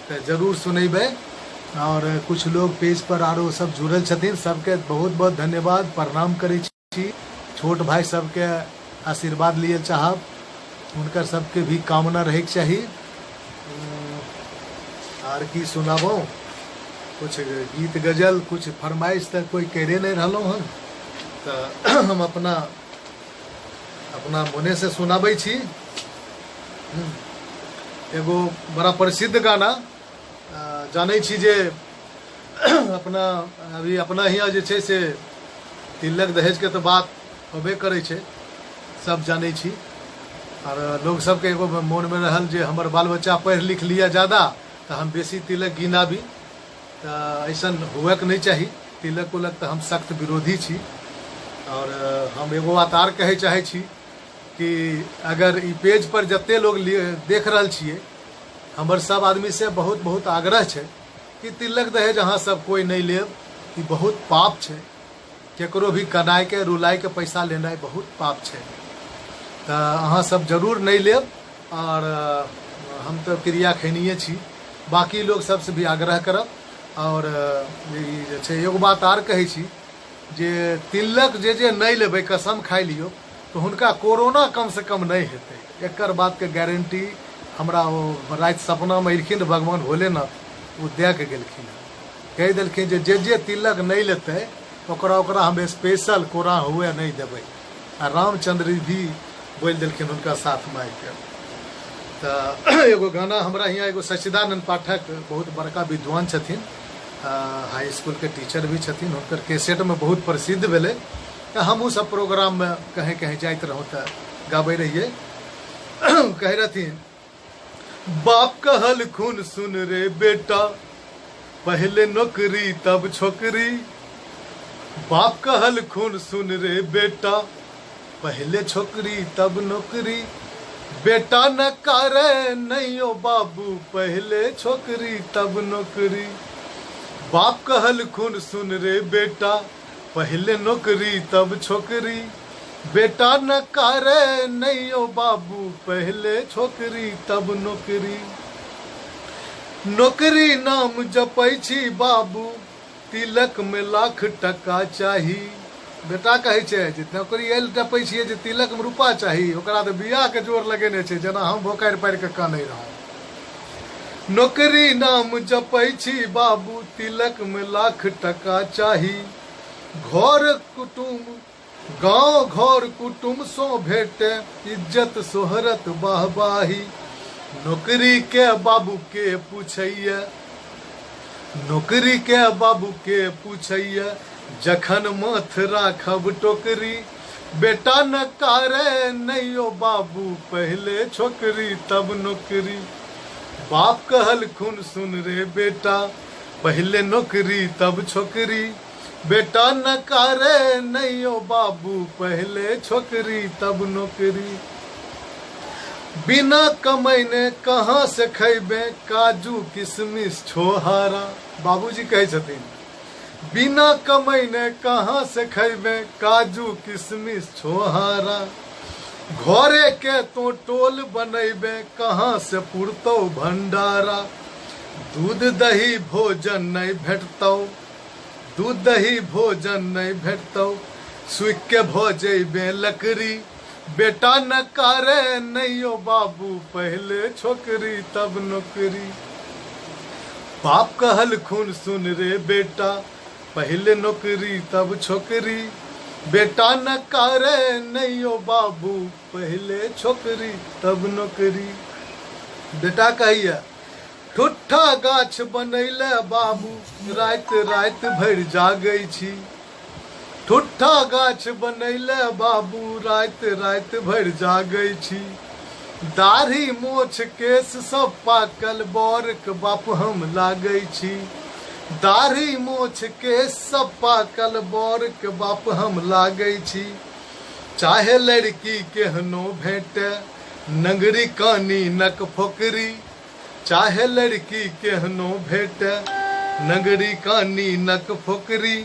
तो जरूर सुनेबे। और कुछ लोग पेज पर आरो सब जुड़ल छथिन, सबके बहुत बहुत धन्यवाद, प्रणाम करै छी। छोट भाई सबके आशीर्वाद लिए चाहब, उनकर सबके भी कामना रहेके चाही। आर की सुनाबो, कुछ गीत गजल कुछ फरमाइश तक कोई करे नहीं रहलो हन, तो हम अपना मोने से सुनाबै छी। एगो बड़ा प्रसिद्ध गाना जानै छी जे अपना अभी अपना हियाँ जे छै से तिलक दहेज के तो बात होबे करै छै, सब जानै छी। और लोग सबके एगो मन में रहल जे हमर बाल बच्चा पढ़ लिख लिया ज़्यादा तो हम बेसी तिलक गिनाबी, तो ऐसा हुए के नहीं चाही। तिलक उलक तो हम सख्त विरोधी छी। और हम एगो बात आर कहे चाहे छी कि अगर ई पेज पर जते लोग देख रहल छिए, हमर सब आदमी से बहुत बहुत आग्रह है कि तिलक दहेज अहाँ सब कोई नहीं लेब, ई बहुत पाप है। केकरो भी कनाय के रुलाय के पैसा लेनाइ बहुत पाप है, तो अहाँ सब जरूर नहीं लेब। और हम तो क्रिया खैनिए छी, बाकी लोग सबसे भी आग्रह करब। और एगो बात आर कहे छी जे तिलक जे नहीं लेबै, कसम खाइ लियो तो हुनका कोरोना कम से कम नहीं हेतै। एकर बात के गारंटी हमरा वो रात सपना में एलखिन भगवान भोलेनाथ, वो दे के गेलखिन, कह देलखिन जे तिलक नहीं लेते ओकरा हम स्पेशल कोरा हुए नहीं देबै। आ रामचंद्र भी बोल देलखिन उनका साथ में आके। तो एगो गाना हमरा यहाँ एगो सच्चिदानंद पाठक बहुत बड़का विद्वान छथिन, हाई स्कूल के टीचर भी छथिन, उनकर कैसेट में बहुत प्रसिद्ध भेले। तो हमहूँ सब प्रोग्राम में कहीं कहीं जाइत रहूँ तो गाबै रहिए। कह रहथिन, बाप कहल खून सुन रे बेटा, पहले नौकरी तब छोकरी। बाप कहल खून सुन रे बेटा, पहले छोकरी तब नौकरी। बेटा न करे नहीं ओ बाबू, पहले छोकरी तब नौकरी। बाप कहल खून सुन रे बेटा, पहले नौकरी तब छोकरी। बेटा न करे नहीं ओ बाबू, पहले छोकरी तब नौकरी। नौकरी नाम जपै छी बाबू, तिलक में लाख टका चाही। बेटा कहे छे जे नौकरी एल जपै छियै जे तिलक में रुपा चाही, ओकरा तो बियाह के जोर लगेने छै, जेना हम भोकारि पारि के कानै रहौं। नौकरी नाम जपै छी बाबू, तिलक में लाख टका चाही। घर कुटुम गाँव घर कुटुम सो भेटे, इज्जत सोहरत बाहबाही। नौकरी के बाबू के पूछैया, नौकरी के बाबू के पूछैया, जखन माथ राखब टोकरी। बेटा न करे नहीं ओ बाबू, पहले छोकरी तब नौकरी। बाप कहल खून सुन रे बेटा, पहले नौकरी तब छोकरी। बेटा न करे नहीं ओ बाबू, पहले छोकरी तब नौकरी। बिना कमैने कहाँ से खैबे, काजू किशमिश छोहारा। बाबूजी कहे छथिन, बिना कमैने कहाँ से खैबे, काजू किशमिश छोहारा। घरे के तो टोल बनैबे, कहाँ से पुरतौ भंडारा। दूध दही भोजन नहीं भेटतौ, दूध दही भोजन नहीं भेटतौ। सुख के भोजेबे लकड़ी। बेटा न करे नहीं ओ बाबू, पहले छोकरी तब नौकरी। बाप कहल खून सुन रे बेटा, पहले नौकरी तब छोकरी। बेटा न करे नहीं ओ बाबू, पहले छोकरी तब नौकरी। बेटा कहिया, ठुट्ठा गाछ बनैले बाबू, रात रात भर जागै छी। ठुट्ठा गाछ बनैले बाबू, रात रात भर जागै छी। दाढ़ी मोछ केस सब पाकल, बरक बाप हम लागै छी। दाढ़ी मोछ केस सब पाकल, बरक बाप हम लागै छी। चाहे लड़की केहनो भेटे, नंगरी कानी नक फोकरी। चाहे लड़की केहनो भेटे, नगरी कानी नक फोकरी।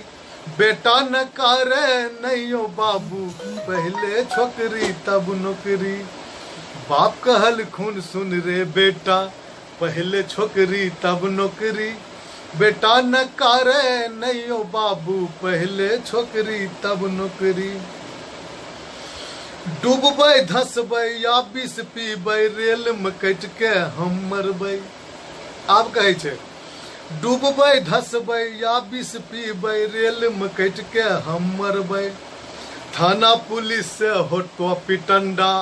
बेटा न करे नैयो बाबू पहले छोकरी तब नौकरी। बाप कहल खून सुन रे बेटा पहले छोकरी तब नौकरी। बेटा न करे नैयो बाबू पहले छोकरी तब नौकरी। डूबबै धसबै या विष पीबै रेल में कट के हम मरबै। आब कहे छे डूबबै धसबै या विष पीबै रेल में कट के हम मरबै। थाना पुलिस से होतो पिटंडा,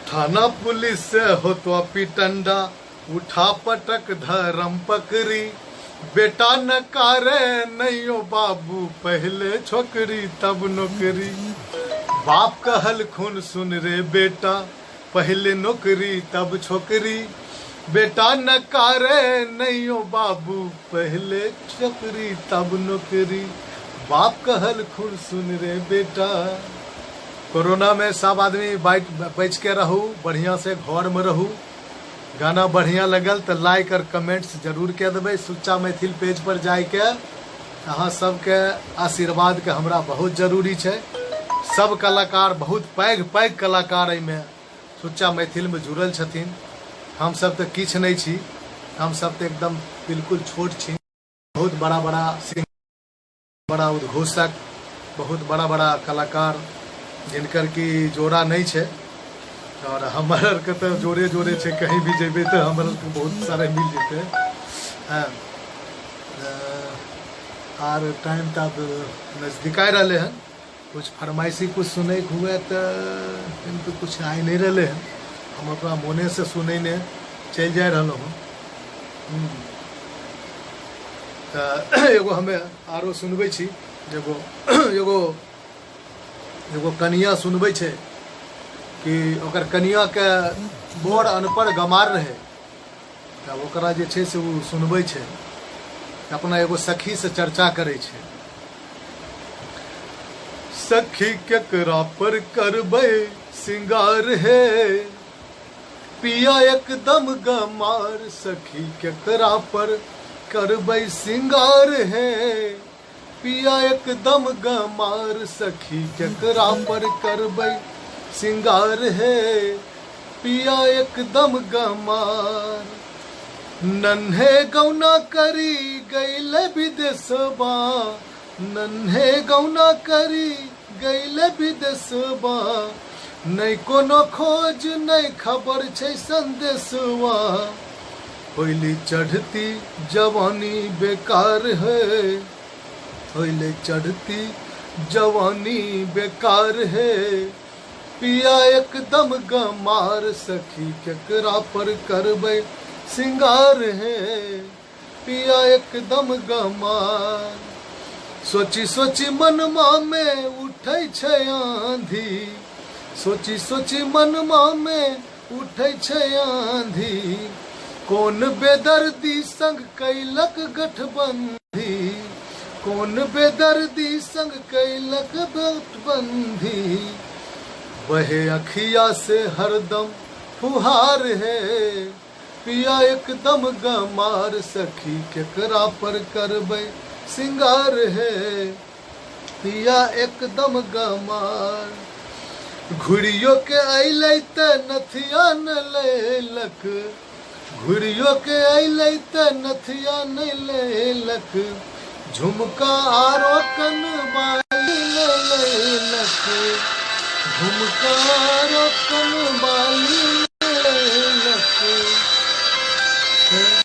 थाना पुलिस से होतो पिटंडा। उठा पटक धरम पकड़ी। बेटा न करे नैयो बाबू पहले छोकरी तब नौकरी। बाप कहल खून सुन रे बेटा पहले नौकरी तब छोकरी। बेटा न करे नैयो बाबू पहले छोकरी तब नौकरी। बाप कहल खून सुन रे बेटा। कोरोना में सब आदमी बच के रहू, बढ़िया से घर में रहू। गाना बढ़िया लगल तो लाइक और कमेंट्स जरूर के देवे। सुच्चा मैथिल पेज पर जाके अहाँ सबके आशीर्वाद के हमरा बहुत जरूरी है। सब कलाकार बहुत पैघ पैघ कलाकार में सुच्चा मैथिल में जुड़ल छथिन। हम सब तो किछ नहीं छी, हम सब तो एकदम बिल्कुल छोट छी। बहुत बड़ा बड़ा सिंगर, बड़ा उद्घोषक, बहुत बड़ा बड़ा कलाकार जिनकर की जोड़ा नहीं है। और हमारे के तो जोड़े जोड़े छे, कहीं भी जेबे तो हमारे को बहुत सारे मिल जेते। और टाइम तब नजदीक आ रहे हैं। कुछ फरमाइशी कुछ सुने हुए तो कुछ आए नहीं रहे हैं। हम अपना मोने से सुने ने चल जा रहा हूँ। एगो हमें आरो सुनबे छी। एगो एगो एगो कनिया सुनबे छे कि ओकर कनिया के बड़ अनपढ़ गमार रहे। तब ओकरा जे छे से वो सुनबे छे, अपना एगो सखी से चर्चा करे छे। सखी केकरा पर करबे सिंगार है पिया एकदम गमार। सखी केकरा पर करबे सिंगार है पिया एकदम गमार। सखी केकरा पर करबे सिंगार है पिया एकदम गमार। नन्हे गौना करी गैल विदेशबा, नन्हे गौना करी गैल विदेशबा। नहीं कोनो खोज नहीं खबर छे संदेशवा। होइली चढ़ती जवानी बेकार है, होइले चढ़ती जवानी बेकार है पिया एकदम गमार। सखी केकरा पर करबे सिंगार है पिया एकदम गमार। सोची सोची मनमा में उठै छै आंधी, सोची सोची मनमा में उठै छै आंधी। कौन बेदर्दी संग कैलक गठबंधी, कौन बेदर्दी संग कैलक गठबंधी। वहे अखिया से हरदम फुहार है पिया एकदम गमार। सखी केकरा पर करबे सिंगार है पिया एकदम गमार। घुड़ियो के अइलै त नथिया न लेलक, घुड़ियो के अइलै त नथिया न लेलक। झुमका आरो कनबाई लेलक, झुमका